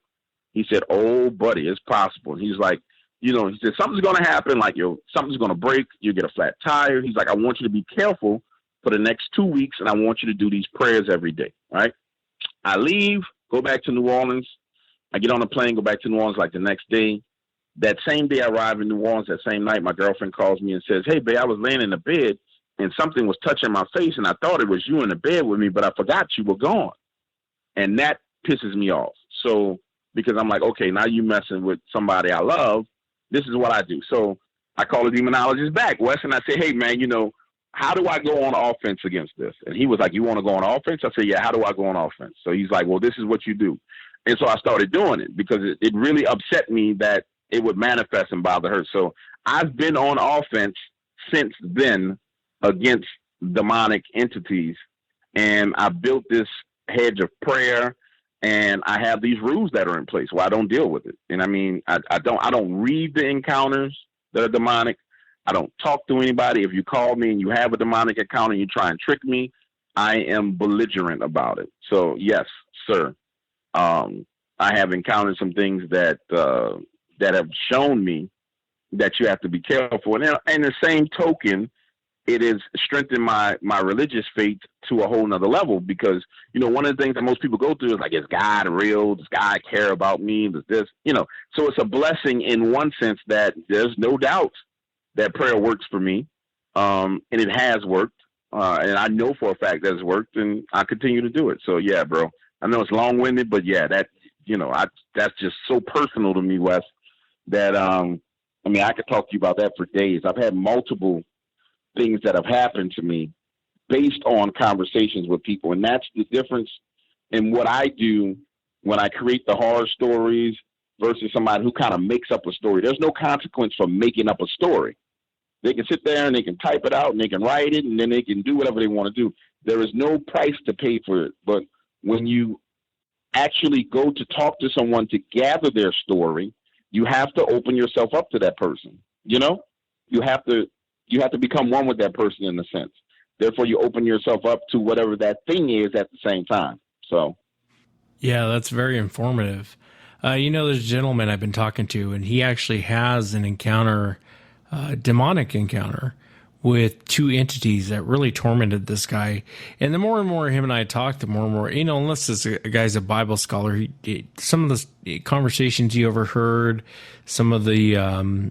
He said, "Oh, buddy, it's possible." And he's like, he said, "Something's going to happen. Like something's going to break. You get a flat tire." He's like, "I want you to be careful for the next 2 weeks. And I want you to do these prayers every day." Right. I leave, go back to New Orleans. I get on a plane, go back to New Orleans like the next day. That same day I arrive in New Orleans, that same night, my girlfriend calls me and says, "Hey, babe, I was laying in the bed and something was touching my face and I thought it was you in the bed with me, but I forgot you were gone." And that pisses me off. So, because I'm like, okay, now you messing with somebody I love. This is what I do. So I call the demonologist back, Wes, and I say, "Hey, man, how do I go on offense against this?" And he was like, "You want to go on offense?" I said, "Yeah, how do I go on offense?" So he's like, "Well, this is what you do." And so I started doing it because it really upset me that it would manifest and bother her. So I've been on offense since then against demonic entities. And I built this hedge of prayer, and I have these rules that are in place where I don't deal with it. And I mean, I don't read the encounters that are demonic. I don't talk to anybody. If you call me and you have a demonic encounter and you try and trick me, I am belligerent about it. So yes, sir. I have encountered some things that have shown me that you have to be careful. And in the same token, it has strengthened my religious faith to a whole nother level because, one of the things that most people go through is like, is God real? Does God care about me? Does this, so it's a blessing in one sense that there's no doubt that prayer works for me. And it has worked. And I know for a fact that it's worked and I continue to do it. So yeah, bro, I know it's long winded, but yeah, that's just so personal to me, Wes, that, I could talk to you about that for days. I've had multiple things that have happened to me based on conversations with people. And that's the difference in what I do when I create the horror stories versus somebody who kind of makes up a story. There's no consequence for making up a story. They can sit there and they can type it out and they can write it and then they can do whatever they want to do. There is no price to pay for it. But when you actually go to talk to someone to gather their story, you have to open yourself up to that person. You have to become one with that person in a sense. Therefore, you open yourself up to whatever that thing is at the same time. So, yeah, that's very informative. There's a gentleman I've been talking to, and he actually has an encounter, demonic encounter, with 2 entities that really tormented this guy. And the more and more him and I talk, the more and more, unless this guy's a Bible scholar, some of the conversations you overheard, some of the, and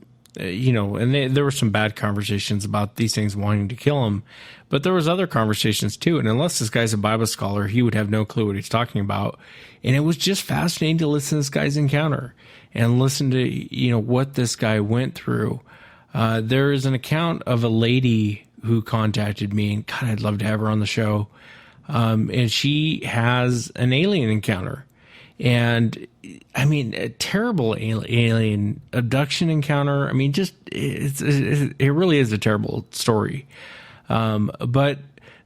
there were some bad conversations about these things wanting to kill him, but there was other conversations too. And unless this guy's a Bible scholar, he would have no clue what he's talking about. And it was just fascinating to listen to this guy's encounter and listen to, what this guy went through. There is an account of a lady who contacted me, and God, I'd love to have her on the show. And she has an alien encounter. And I mean, a terrible alien abduction encounter. I mean, it really is a terrible story. But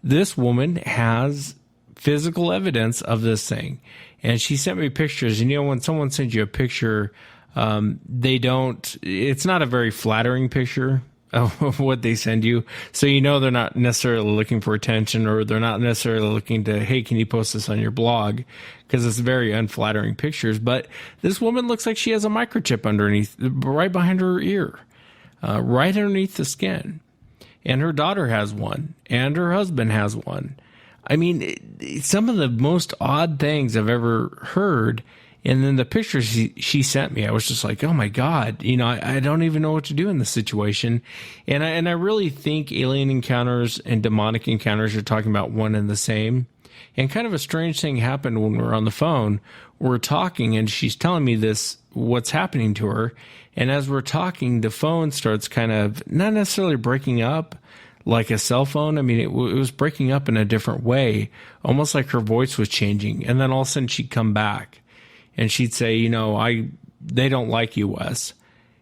this woman has physical evidence of this thing. And she sent me pictures. And when someone sends you a picture, it's not a very flattering picture of what they send you. So, they're not necessarily looking for attention, or they're not necessarily looking to, hey, can you post this on your blog? Because it's very unflattering pictures. But this woman looks like she has a microchip underneath, right behind her ear, right underneath the skin. And her daughter has one, and her husband has one. I mean, some of the most odd things I've ever heard. And then the pictures she sent me, I was just like, oh my God, I don't even know what to do in this situation. And I really think alien encounters and demonic encounters are talking about one and the same. And kind of a strange thing happened when we were on the phone. We're talking and she's telling me what's happening to her. And as we're talking, the phone starts kind of not necessarily breaking up like a cell phone. I mean, it was breaking up in a different way, almost like her voice was changing. And then all of a sudden she'd come back. And she'd say, they don't like you, Wes.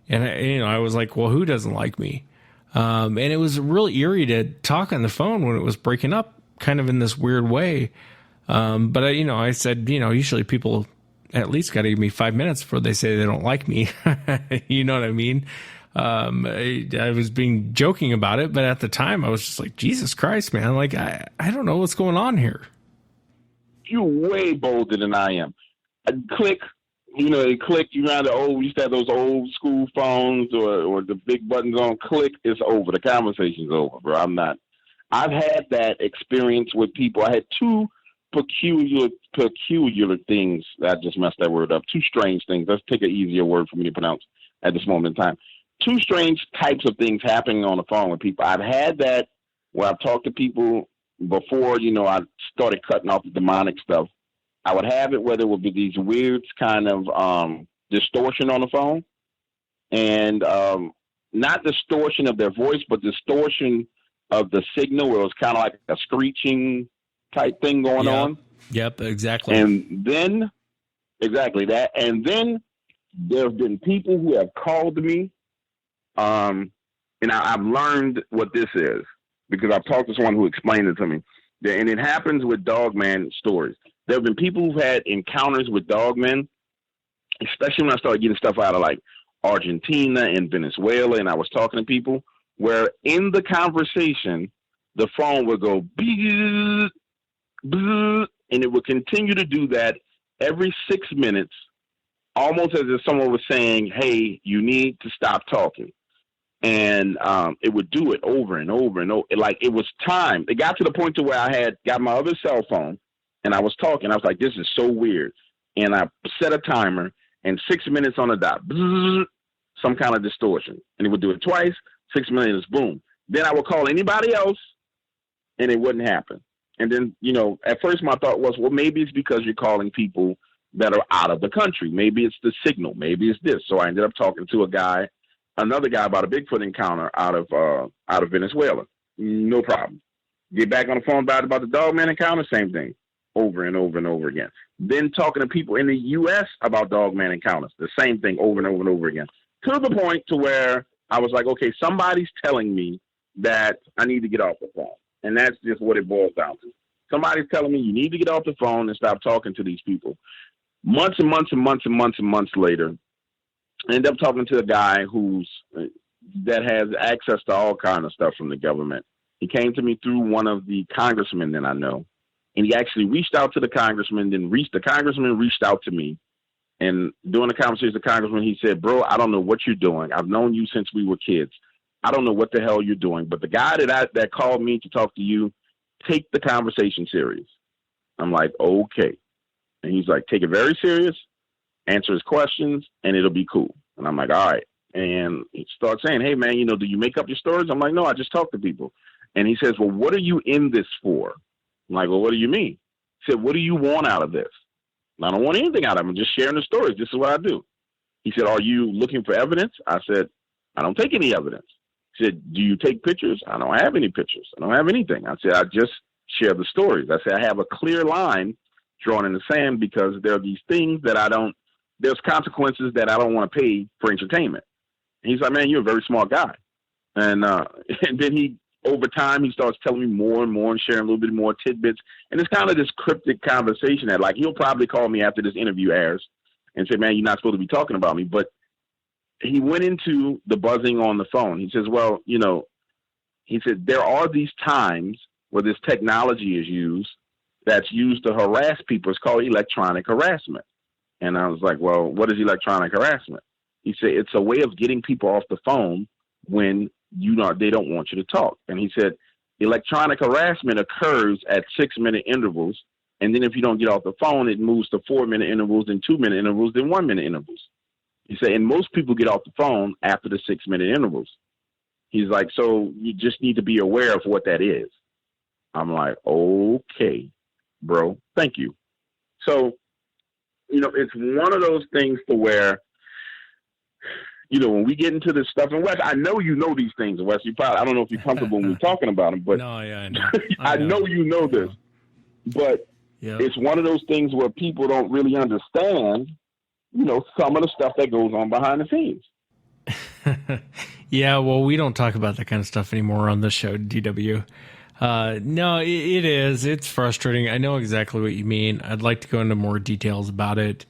And I was like, well, who doesn't like me? And it was really eerie to talk on the phone when it was breaking up kind of in this weird way. But I said, usually people at least got to give me 5 minutes before they say they don't like me. You know what I mean? I was being joking about it, but at the time I was just like, Jesus Christ, man. Like, I don't know what's going on here. You're way bolder than I am. Click, they click. You used to have those old school phones or the big buttons on. Click, it's over. The conversation's over, bro. I've had that experience with people. I had two peculiar things. I just messed that word up. Two strange things. Let's pick an easier word for me to pronounce at this moment in time. Two strange types of things happening on the phone with people. I've had that where I've talked to people before, I started cutting off the demonic stuff. I would have it where there would be these weird kind of distortion on the phone. And not distortion of their voice, but distortion of the signal where it was kind of like a screeching type thing going on. Yep, exactly. And then, exactly that. And then there have been people who have called me, and I've learned what this is because I've talked to someone who explained it to me. And it happens with dogman stories. There have been people who've had encounters with dogmen, especially when I started getting stuff out of like Argentina and Venezuela, and I was talking to people where in the conversation, the phone would go beep, beep, and it would continue to do that every 6 minutes, almost as if someone was saying, hey, you need to stop talking. And it would do it over and over and over. Like it was time. It got to the point to where I had got my other cell phone and I was talking. I was like, this is so weird. And I set a timer and 6 minutes on the dot, some kind of distortion. And it would do it twice, 6 minutes, boom. Then I would call anybody else and it wouldn't happen. And then, at first my thought was, well, maybe it's because you're calling people that are out of the country. Maybe it's the signal. Maybe it's this. So I ended up talking to another guy about a Bigfoot encounter out of Venezuela. No problem. Get back on the phone about the dogman encounter, same thing, over and over and over again. Then talking to people in the U.S. about dogman encounters, the same thing over and over and over again. To the point to where I was like, okay, somebody's telling me that I need to get off the phone. And that's just what it boils down to. Somebody's telling me you need to get off the phone and stop talking to these people. Months and months and months and months and months later, I end up talking to a guy that has access to all kind of stuff from the government. He came to me through one of the congressmen that I know, and he actually reached out to the congressman. The congressman reached out to me, and during the conversation with the congressman, he said, "Bro, I don't know what you're doing. I've known you since we were kids. I don't know what the hell you're doing, but the guy that called me to talk to you, take the conversation serious." I'm like, okay, and he's like, take it very serious. Answer his questions, and it'll be cool. And I'm like, all right. And he starts saying, hey, man, do you make up your stories? I'm like, no, I just talk to people. And he says, well, what are you in this for? I'm like, well, what do you mean? He said, what do you want out of this? And I don't want anything out of it. I'm just sharing the stories. This is what I do. He said, are you looking for evidence? I said, I don't take any evidence. He said, do you take pictures? I don't have any pictures. I don't have anything. I said, I just share the stories. I said, I have a clear line drawn in the sand because there are these things that there's consequences that I don't want to pay for entertainment. And he's like, man, you're a very smart guy. And then over time, he starts telling me more and more and sharing a little bit more tidbits. And it's kind of this cryptic conversation that he'll probably call me after this interview airs and say, man, you're not supposed to be talking about me. But he went into the buzzing on the phone. He says, well, he said, there are these times where this technology is used that's used to harass people. It's called electronic harassment. And I was like, well, what is electronic harassment? He said, it's a way of getting people off the phone when they don't want you to talk. And he said, electronic harassment occurs at 6 minute intervals. And then if you don't get off the phone, it moves to 4 minute intervals, then 2 minute intervals, then 1 minute intervals. He said, and most people get off the phone after the 6 minute intervals. He's like, so you just need to be aware of what that is. I'm like, okay, bro, thank you. So, it's one of those things to where, when we get into this stuff, and Wes, I know you know these things, Wes. I don't know if you're comfortable when we're talking about them, but no, yeah, I know. I know you know this, but it's one of those things where people don't really understand, some of the stuff that goes on behind the scenes. Yeah, well, we don't talk about that kind of stuff anymore on this show, DW. No, it is. It's frustrating. I know exactly what you mean. I'd like to go into more details about it.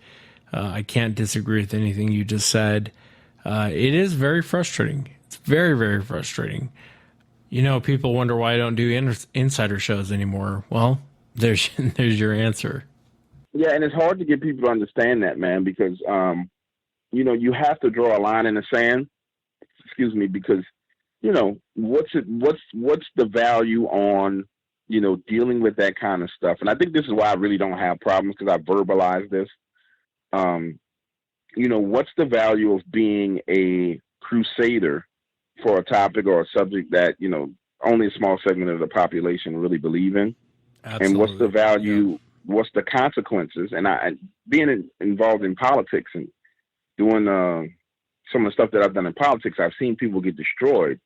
I can't disagree with anything you just said. It is very frustrating. It's very, very frustrating. You know, people wonder why I don't do insider shows anymore. Well, there's your answer. Yeah, and it's hard to get people to understand that, man, because you know, you have to draw a line in the sand. Excuse me, because you know what's the value on, you know, dealing with that kind of stuff. And I think this is why I really don't have problems, because I verbalize this. You know, what's the value of being a crusader for a topic or a subject that, you know, only a small segment of the population really believe in? Absolutely. And what's the value? Yeah. What's the consequences? And I being involved in politics and doing some of the stuff that I've done in politics, I've seen people get destroyed.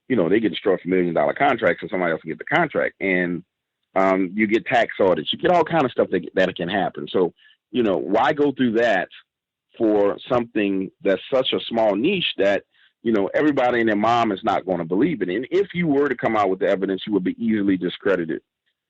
You know, they get destroyed for $1 million contracts, and somebody else will get the contract. And you get tax audits. You get all kind of stuff that can happen. So, you know, why go through that for something that's such a small niche that, you know, everybody and their mom is not going to believe it. And if you were to come out with the evidence, you would be easily discredited.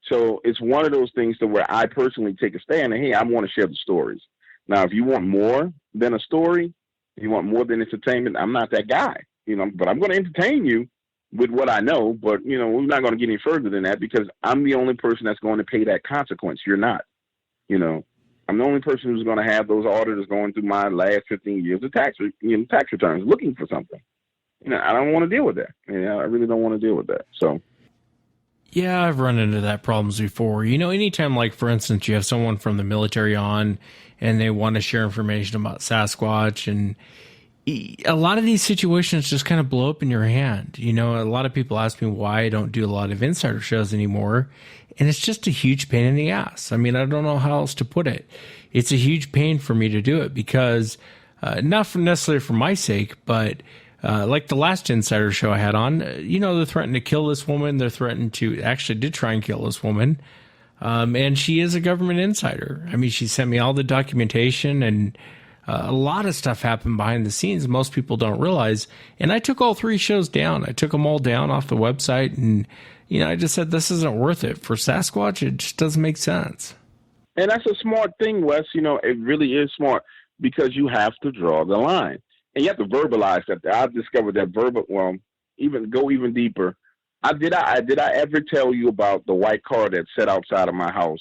So it's one of those things to where I personally take a stand and, hey, I want to share the stories. Now, if you want more than a story, if you want more than entertainment, I'm not that guy, you know, but I'm going to entertain you with what I know. But, you know, we're not going to get any further than that, because I'm the only person that's going to pay that consequence. You're not. You know, I'm the only person who's going to have those auditors going through my last 15 years of tax returns looking for something. You know, I don't want to deal with that. Yeah, I really don't want to deal with that. So. Yeah, I've run into that problems before. You know, anytime, like, for instance, you have someone from the military on and they want to share information about Sasquatch, and a lot of these situations just kind of blow up in your hand. You know, a lot of people ask me why I don't do a lot of insider shows anymore, and it's just a huge pain in the ass. I mean, I don't know how else to put it. It's a huge pain for me to do it because, not necessarily for my sake, but like the last insider show I had on, you know, they're threatening to kill this woman. They're threatening to actually did try and kill this woman. And she is a government insider. I mean, she sent me all the documentation, and a lot of stuff happened behind the scenes most people don't realize. And I took all 3 shows down. I took them all down off the website. And, you know, I just said, this isn't worth it. For Sasquatch, it just doesn't make sense. And that's a smart thing, Wes. You know, it really is smart, because you have to draw the line. And you have to verbalize that. I've discovered that even deeper. Did I ever tell you about the white car that sat outside of my house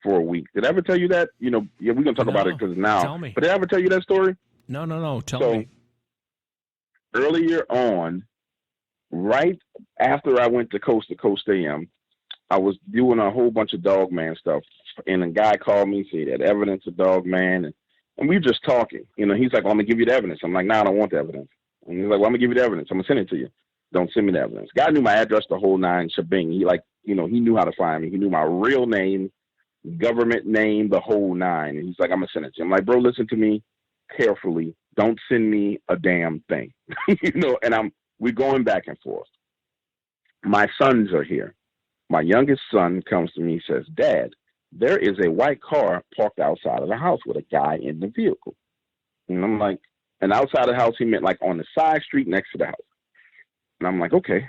for a week? Did I ever tell you that? You know, yeah, we're going to talk about it because now. Tell me. But did I ever tell you that story? No. Tell me. Earlier on, right after I went to Coast AM, I was doing a whole bunch of dog man stuff. And a guy called me, said he had evidence of dog man. And we were just talking. You know, he's like, well, I'm going to give you the evidence. I'm like, no, I don't want the evidence. And he's like, well, I'm going to give you the evidence. I'm going to send it to you. Don't send me the evidence. Guy knew my address, the whole 9 shebang. He, like, you know, he knew how to find me. He knew my real name, government name, the whole 9. And he's like, I'm going to send it to you. I'm like, bro, listen to me carefully. Don't send me a damn thing. You know, and we're going back and forth. My sons are here. My youngest son comes to me, says, Dad, there is a white car parked outside of the house with a guy in the vehicle. And I'm like, and outside of the house, he meant like on the side street next to the house. And I'm like, okay.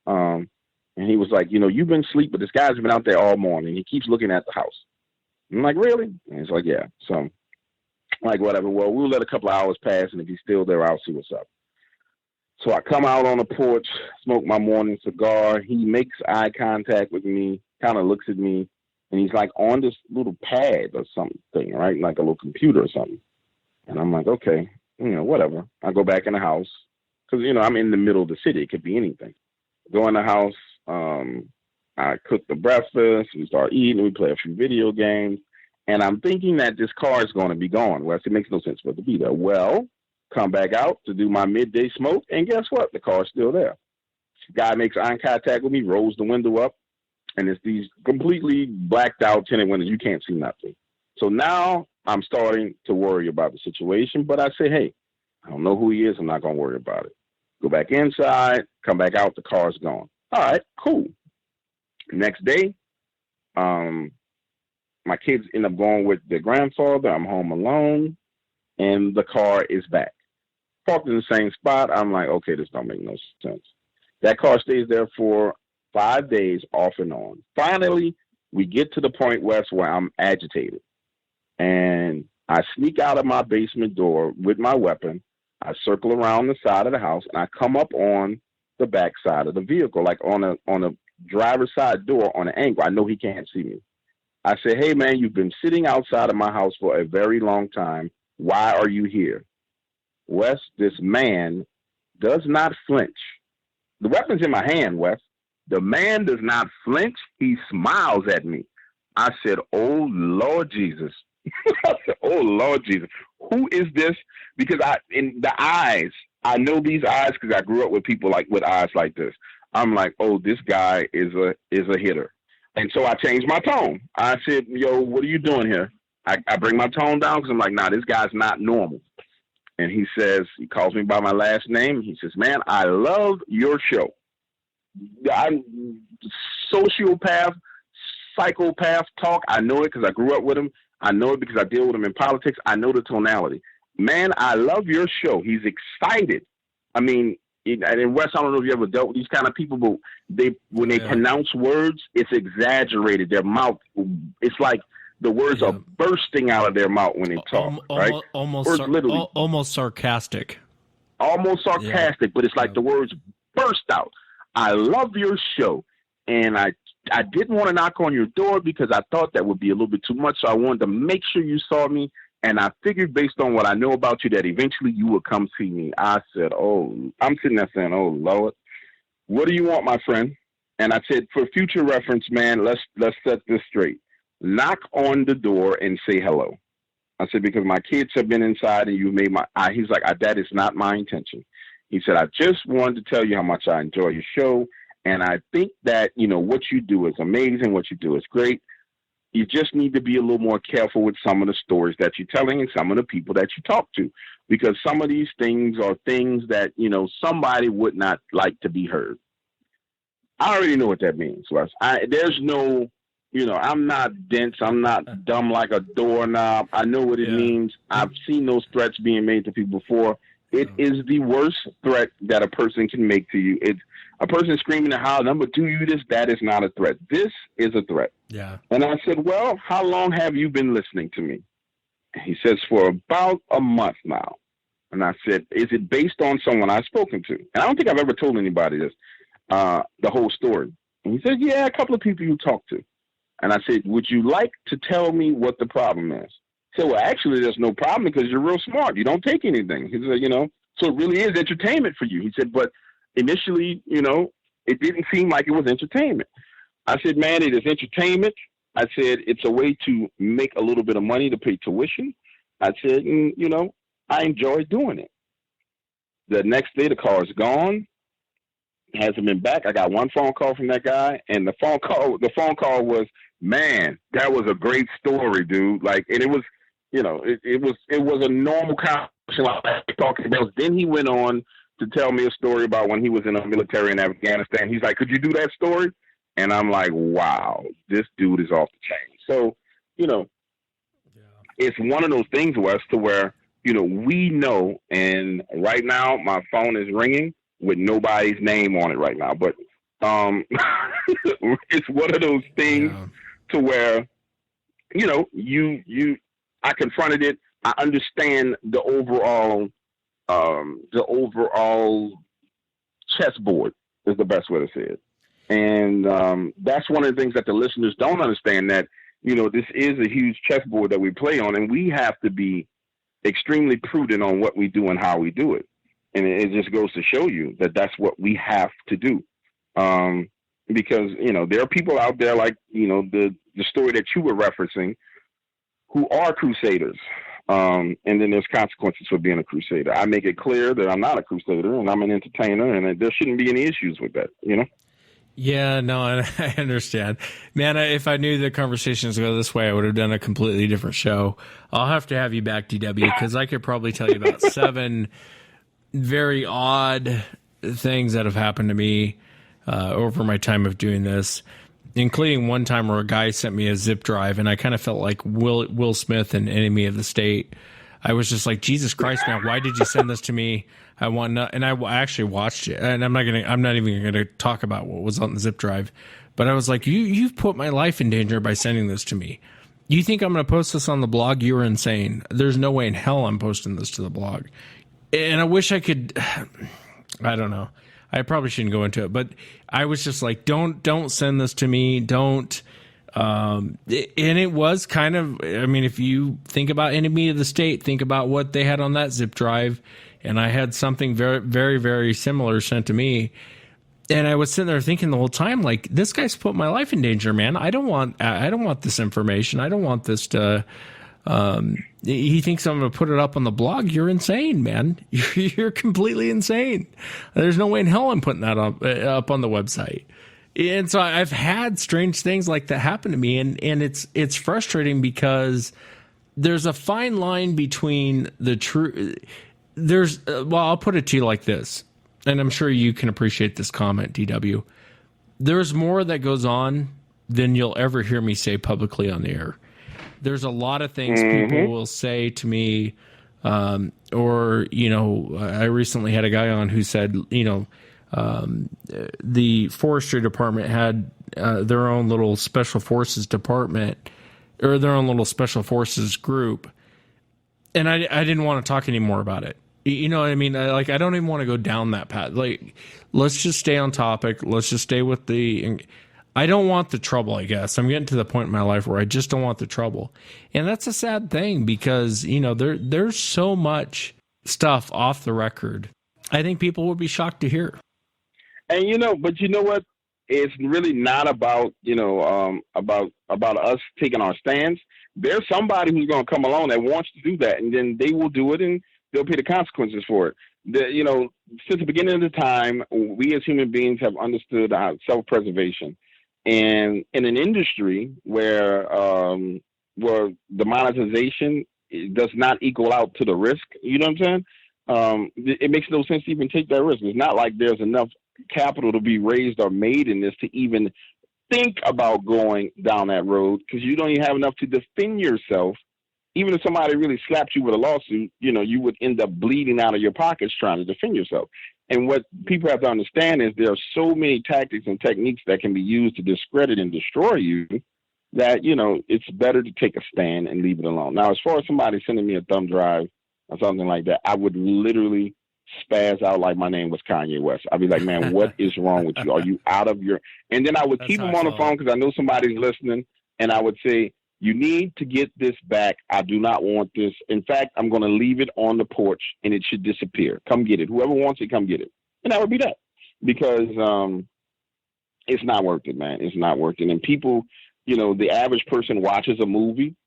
And he was like, you know, you've been asleep, but this guy's been out there all morning. He keeps looking at the house. I'm like, really? And he's like, yeah. So I'm like, whatever. Well, we'll let a couple of hours pass, and if he's still there, I'll see what's up. So I come out on the porch, smoke my morning cigar. He makes eye contact with me, kind of looks at me. And he's like on this little pad or something, right? Like a little computer or something. And I'm like, okay, you know, whatever. I go back in the house because, you know, I'm in the middle of the city. It could be anything. Go in the house. I cook the breakfast. We start eating. We play a few video games. And I'm thinking that this car is going to be gone. Well, it makes no sense for it to be there. Well, come back out to do my midday smoke. And guess what? The car's still there. Guy makes eye contact with me, rolls the window up. And it's these completely blacked out tinted windows. You can't see nothing. So now I'm starting to worry about the situation. But I say, hey, I don't know who he is. I'm not going to worry about it. Go back inside, come back out. The car's gone. All right, cool. Next day, my kids end up going with their grandfather. I'm home alone, and the car is back. parked in the same spot. I'm like, okay, this don't make no sense. That car stays there for 5 days off and on. Finally, we get to the point, Wes, where I'm agitated. And I sneak out of my basement door with my weapon. I circle around the side of the house, and I come up on the back side of the vehicle, like on a driver's side door on an angle. I know he can't see me. I say, hey, man, you've been sitting outside of my house for a very long time. Why are you here? Wes, this man does not flinch. The weapon's in my hand, Wes. The man does not flinch. He smiles at me. I said, oh, Lord Jesus. I said, oh, Lord Jesus. Who is this? Because in the eyes, I know these eyes because I grew up with people like with eyes like this. I'm like, oh, this guy is a hitter. And so I changed my tone. I said, yo, what are you doing here? I bring my tone down because I'm like, nah, this guy's not normal. And he calls me by my last name. He says, man, I love your show. I'm sociopath, psychopath talk. I know it because I grew up with him. I know it because I deal with him in politics. I know the tonality. Man, I love your show. He's excited. I mean, and Wes, I don't know if you ever dealt with these kind of people, but when they pronounce words, it's exaggerated. Their mouth, it's like the words are bursting out of their mouth when they talk, right? Almost sarcastic. Almost sarcastic, but it's like the words burst out. I love your show, and I didn't want to knock on your door because I thought that would be a little bit too much, so I wanted to make sure you saw me, and I figured based on what I know about you that eventually you would come see me. I said, oh, I'm sitting there saying, oh, Lord, what do you want, my friend? And I said, for future reference, man, let's set this straight. Knock on the door and say hello. I said, because my kids have been inside and you made he's like, that is not my intention. He said, I just wanted to tell you how much I enjoy your show. And I think that, what you do is amazing. What you do is great. You just need to be a little more careful with some of the stories that you're telling and some of the people that you talk to, because some of these things are things that, somebody would not like to be heard. I already know what that means, Wes. There's no, I'm not dense. I'm not dumb like a doorknob. I know what it means. I've seen those threats being made to people before. It is the worst threat that a person can make to you. It's a person screaming and hollering, I'm going to do you this. That is not a threat. This is a threat. Yeah. And I said, well, how long have you been listening to me? He says, for about a month now. And I said, is it based on someone I've spoken to? And I don't think I've ever told anybody this, the whole story. And he said, yeah, a couple of people you talked to. And I said, would you like to tell me what the problem is? He said, well, actually, there's no problem because you're real smart. You don't take anything. He said, so it really is entertainment for you. He said, but initially, it didn't seem like it was entertainment. I said, man, it is entertainment. I said, it's a way to make a little bit of money to pay tuition. I said, I enjoy doing it. The next day, the car is gone. Hasn't been back. I got one phone call from that guy, and the phone call was, man, that was a great story, dude. Like, and it was, it was a normal conversation like talking about. Then he went on to tell me a story about when he was in the military in Afghanistan. He's like, could you do that story? And I'm like, wow, this dude is off the chain. So, it's one of those things, Wes, to where, we know, and right now my phone is ringing with nobody's name on it right now. But it's one of those things to where, I confronted it. I understand the overall chessboard is the best way to say it. And that's one of the things that the listeners don't understand, that, this is a huge chessboard that we play on, and we have to be extremely prudent on what we do and how we do it. And it just goes to show you that that's what we have to do. Because, there are people out there like, the story that you were referencing who are crusaders. And then there's consequences for being a crusader. I make it clear that I'm not a crusader and I'm an entertainer, and there shouldn't be any issues with that, Yeah, no, I understand. Man, if I knew the conversations go this way, I would have done a completely different show. I'll have to have you back, DW, because I could probably tell you about 7 very odd things that have happened to me over my time of doing this, including one time where a guy sent me a zip drive, and I kind of felt like Will Smith in Enemy of the State. I was just like, Jesus Christ, man, why did you send this to me? I want not, and I actually watched it, and I'm not even gonna talk about what was on the zip drive, but I was like, you've put my life in danger by sending this to me. You think I'm gonna post this on the blog? You're insane. There's no way in hell I'm posting this to the blog. And I wish I could. I don't know. I probably shouldn't go into it, but I was just like, don't send this to me. Don't. And it was kind of, I mean, if you think about Enemy of the State, think about what they had on that zip drive. And I had something very, very, very similar sent to me. And I was sitting there thinking the whole time, like, this guy's put my life in danger, man. I don't want this information. I don't want this to, he thinks I'm going to put it up on the blog. You're insane, man. You're completely insane. There's no way in hell I'm putting that up on the website. And so I've had strange things like that happen to me, and it's frustrating because there's a fine line between the true. Well, I'll put it to you like this, and I'm sure you can appreciate this comment, DW. There's more that goes on than you'll ever hear me say publicly on the air. There's a lot of things people will say to me, or I recently had a guy on who said, the forestry department had their own little special forces department, or their own little special forces group, and I didn't want to talk anymore about it. You know what I mean? I don't even want to go down that path. Like, let's just stay on topic. Let's just stay with I don't want the trouble, I guess. I'm getting to the point in my life where I just don't want the trouble. And that's a sad thing because, there's so much stuff off the record. I think people would be shocked to hear. And but you know what? It's really not about about us taking our stance. There's somebody who's going to come along that wants to do that, and then they will do it, and they'll pay the consequences for it. Since the beginning of the time, we as human beings have understood self-preservation, and in an industry where the monetization does not equal out to the risk, you know what I'm saying? It makes no sense to even take that risk. It's not like there's enough capital to be raised or made in this to even think about going down that road, because you don't even have enough to defend yourself. Even if somebody really slapped you with a lawsuit, you would end up bleeding out of your pockets trying to defend yourself. And what people have to understand is there are so many tactics and techniques that can be used to discredit and destroy you that, it's better to take a stand and leave it alone. Now, as far as somebody sending me a thumb drive or something like that, I would literally spaz out like my name was Kanye West. I'd be like, man, what is wrong with you? Are you out of your... And then I would keep them on the phone because I know somebody's listening, and I would say, you need to get this back. I do not want this. In fact, I'm going to leave it on the porch, and it should disappear. Come get it. Whoever wants it, come get it. And that would be that. Because it's not worth it, man. It's not worth it. And people, the average person watches a movie,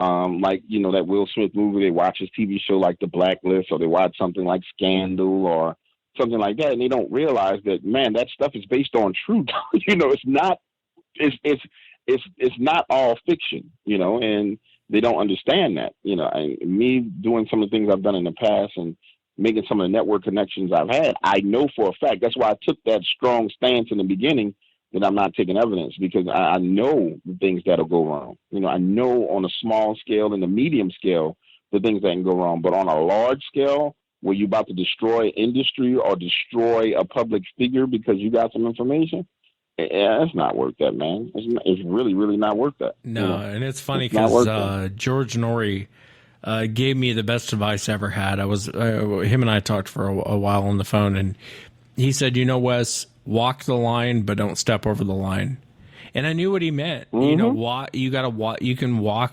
that Will Smith movie. They watch his TV show like The Blacklist, or they watch something like Scandal or something like that, and they don't realize that, man, that stuff is based on truth. It's not all fiction, and they don't understand that, and me doing some of the things I've done in the past and making some of the network connections I've had, I know for a fact. That's why I took that strong stance in the beginning that I'm not taking evidence, because I know the things that'll go wrong. I know on a small scale and a medium scale, the things that can go wrong, but on a large scale, where you're about to destroy industry or destroy a public figure because you got some information, it's not worth that, man. It's really, really not worth that. No, and it's funny because George Norrie gave me the best advice I ever had. Him and I talked for a while on the phone, and he said, Wes, walk the line, but don't step over the line. And I knew what he meant. You can walk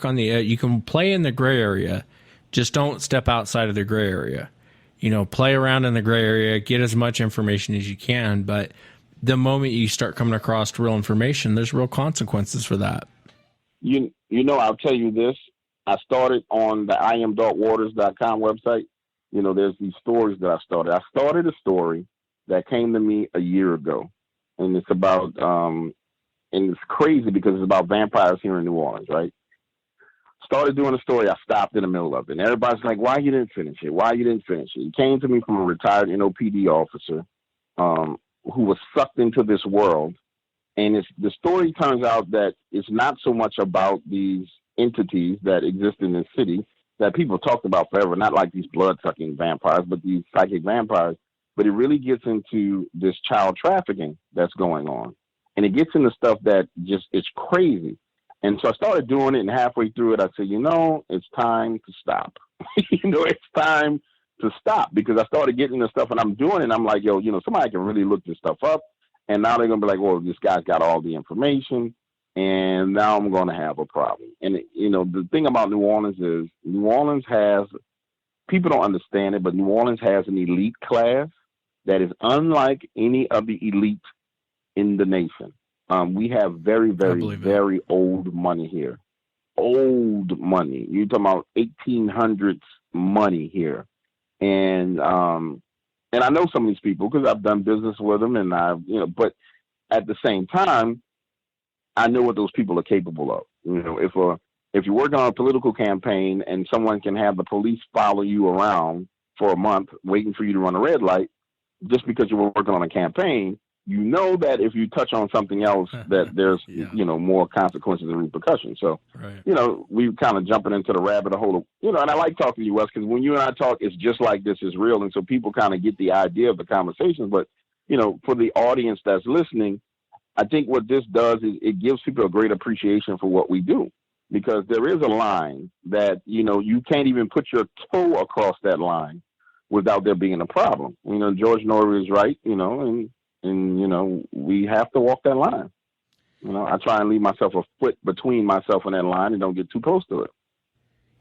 on you can play in the gray area, just don't step outside of the gray area. Play around in the gray area, get as much information as you can, but the moment you start coming across real information, there's real consequences for that. I'll tell you this. I started on the IamDarkWaters.com website. There's these stories that I started. I started a story that came to me a year ago, and it's about, and it's crazy because it's about vampires here in New Orleans, right? Started doing a story. I stopped in the middle of it, and everybody's like, why you didn't finish it? Why you didn't finish it? It came to me from a retired NOPD officer, who was sucked into this world. And the story turns out that it's not so much about these entities that exist in the city. that people talked about forever, not like these blood-sucking vampires, but these psychic vampires. But it really gets into this child trafficking that's going on. And it gets into stuff that just, it's crazy. And so I started doing it, and halfway through it, I said, it's time to stop. It's time to stop, because I started getting the stuff, and I'm doing it, and I'm like, somebody can really look this stuff up. And now they're going to be like, well, this guy's got all the information, and now I'm going to have a problem. And, the thing about New Orleans is New Orleans has, people don't understand it, but New Orleans has an elite class that is unlike any of the elites in the nation. We have very, very, very old money here. Old money. You're talking about 1800s money here. And I know some of these people because I've done business with them, and but at the same time, I know what those people are capable of. If you're working on a political campaign and someone can have the police follow you around for a month waiting for you to run a red light just because you were working on a campaign, that if you touch on something else, that there's, more consequences and repercussions. So, we kind of jumping into the rabbit hole of, and I like talking to you, Wes, because when you and I talk, it's just like this is real. And so people kind of get the idea of the conversations. But, for the audience that's listening, I think what this does is it gives people a great appreciation for what we do, because there is a line that, you can't even put your toe across that line without there being a problem. George Norrie is right, and we have to walk that line. I try and leave myself a foot between myself and that line and don't get too close to it.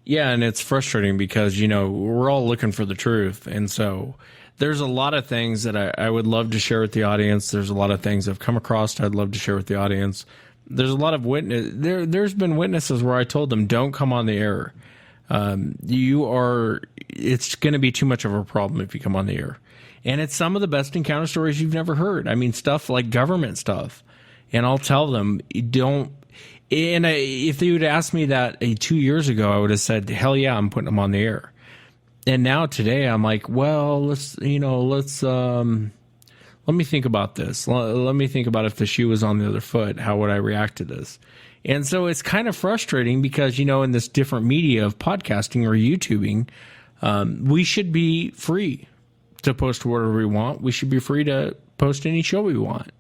Yeah, and it's frustrating because, we're all looking for the truth. And so there's a lot of things that I would love to share with the audience. There's a lot of things I've come across I'd love to share with the audience. There's a lot of there's been witnesses where I told them, don't come on the air. It's going to be too much of a problem if you come on the air. And it's some of the best encounter stories you've never heard. I mean, stuff like government stuff. And I'll tell them, don't. And if they would ask me that 2 years ago, I would have said, hell yeah, I'm putting them on the air. And now today I'm like, well, let me think about this. Let me think about if the shoe was on the other foot, how would I react to this? And so it's kind of frustrating because, in this different media of podcasting or YouTubing, we should be free to post whatever we want. We should be free to post any show we want.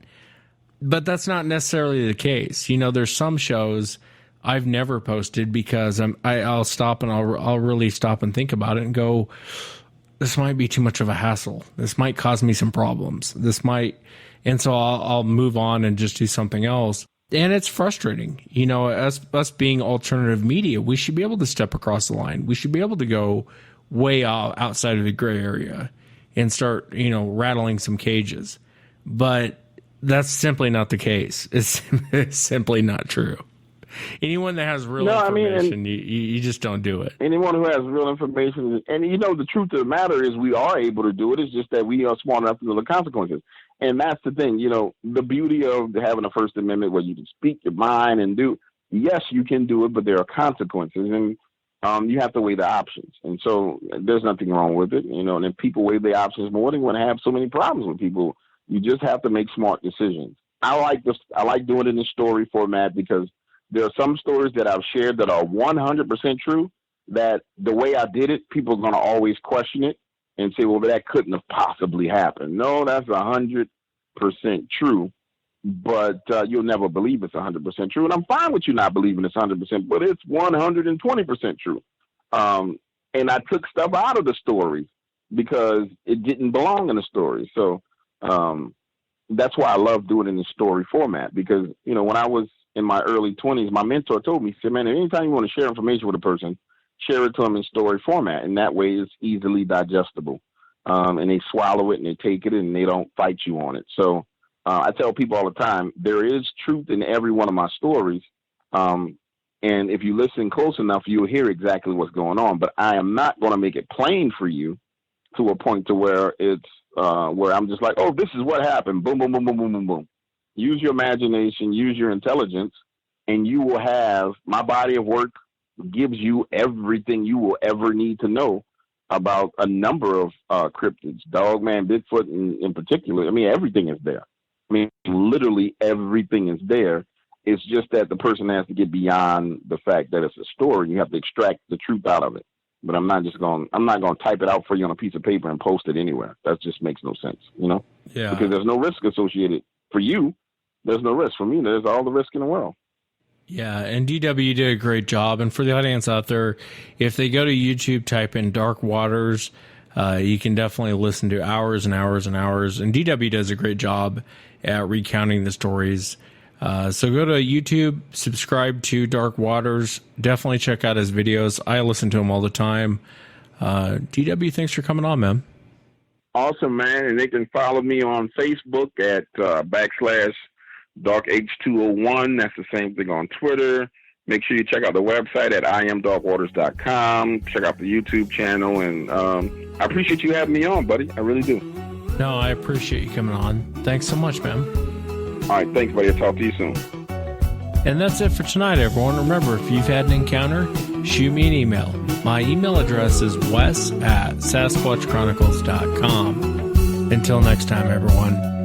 But that's not necessarily the case. There's some shows I've never posted because I'll stop and I'll really stop and think about it and go, this might be too much of a hassle. This might cause me some problems. And so I'll move on and just do something else. And it's frustrating. Us being alternative media, we should be able to step across the line. We should be able to go way outside of the gray area and start, rattling some cages. But that's simply not the case. It's simply not true. Anyone that has real information, you just don't do it. Anyone who has real information, and the truth of the matter is we are able to do it. It's just that we are smart enough to know the consequences. And that's the thing, the beauty of having a First Amendment where you can speak your mind and yes, you can do it, but there are consequences. And you have to weigh the options. And so there's nothing wrong with it, and if people weigh the options more, they're going to have so many problems with people. You just have to make smart decisions. I like doing it in the story format because there are some stories that I've shared that are 100% true, that the way I did it, people are going to always question it and say, well, that couldn't have possibly happened. No, that's 100% true, but you'll never believe it's 100% true. And I'm fine with you not believing it's 100%, but it's 120% true. And I took stuff out of the story because it didn't belong in the story. So that's why I love doing it in the story format, because, when I was in my early 20s, my mentor told me, he said, man, anytime you want to share information with a person, share it to them in story format. And that way it's easily digestible. And they swallow it and they take it and they don't fight you on it. So I tell people all the time, there is truth in every one of my stories. And if you listen close enough, you'll hear exactly what's going on. But I am not going to make it plain for you to a point to where it's where I'm just like, oh, this is what happened. Boom, boom, boom, boom, boom, boom, boom. Use your imagination, use your intelligence, and you will have my body of work gives you everything you will ever need to know about a number of cryptids, Dogman, Bigfoot in particular. I mean, everything is there. I mean, literally everything is there. It's just that the person has to get beyond the fact that it's a story. You have to extract the truth out of it. but I'm not going to type it out for you on a piece of paper and post it anywhere. That just makes no sense, you know? Yeah. Because there's no risk associated for you. There's no risk for me. There's all the risk in the world. Yeah, and DW did a great job. And for the audience out there, if they go to YouTube, type in Dark Waters, you can definitely listen to hours and hours and hours. And DW does a great job at recounting the stories. So go to YouTube, subscribe to Dark Waters. Definitely check out his videos. I listen to him all the time. DW, thanks for coming on, man. Awesome, man. And they can follow me on Facebook at /DarkH201. That's the same thing on Twitter. Make sure you check out the website at IamDarkWaters.com. Check out the YouTube channel. And I appreciate you having me on, buddy. I really do. No, I appreciate you coming on. Thanks so much, man. All right, thanks, buddy. I'll talk to you soon. And that's it for tonight, everyone. Remember, if you've had an encounter, shoot me an email. My email address is wes@SasquatchChronicles.com. Until next time, everyone.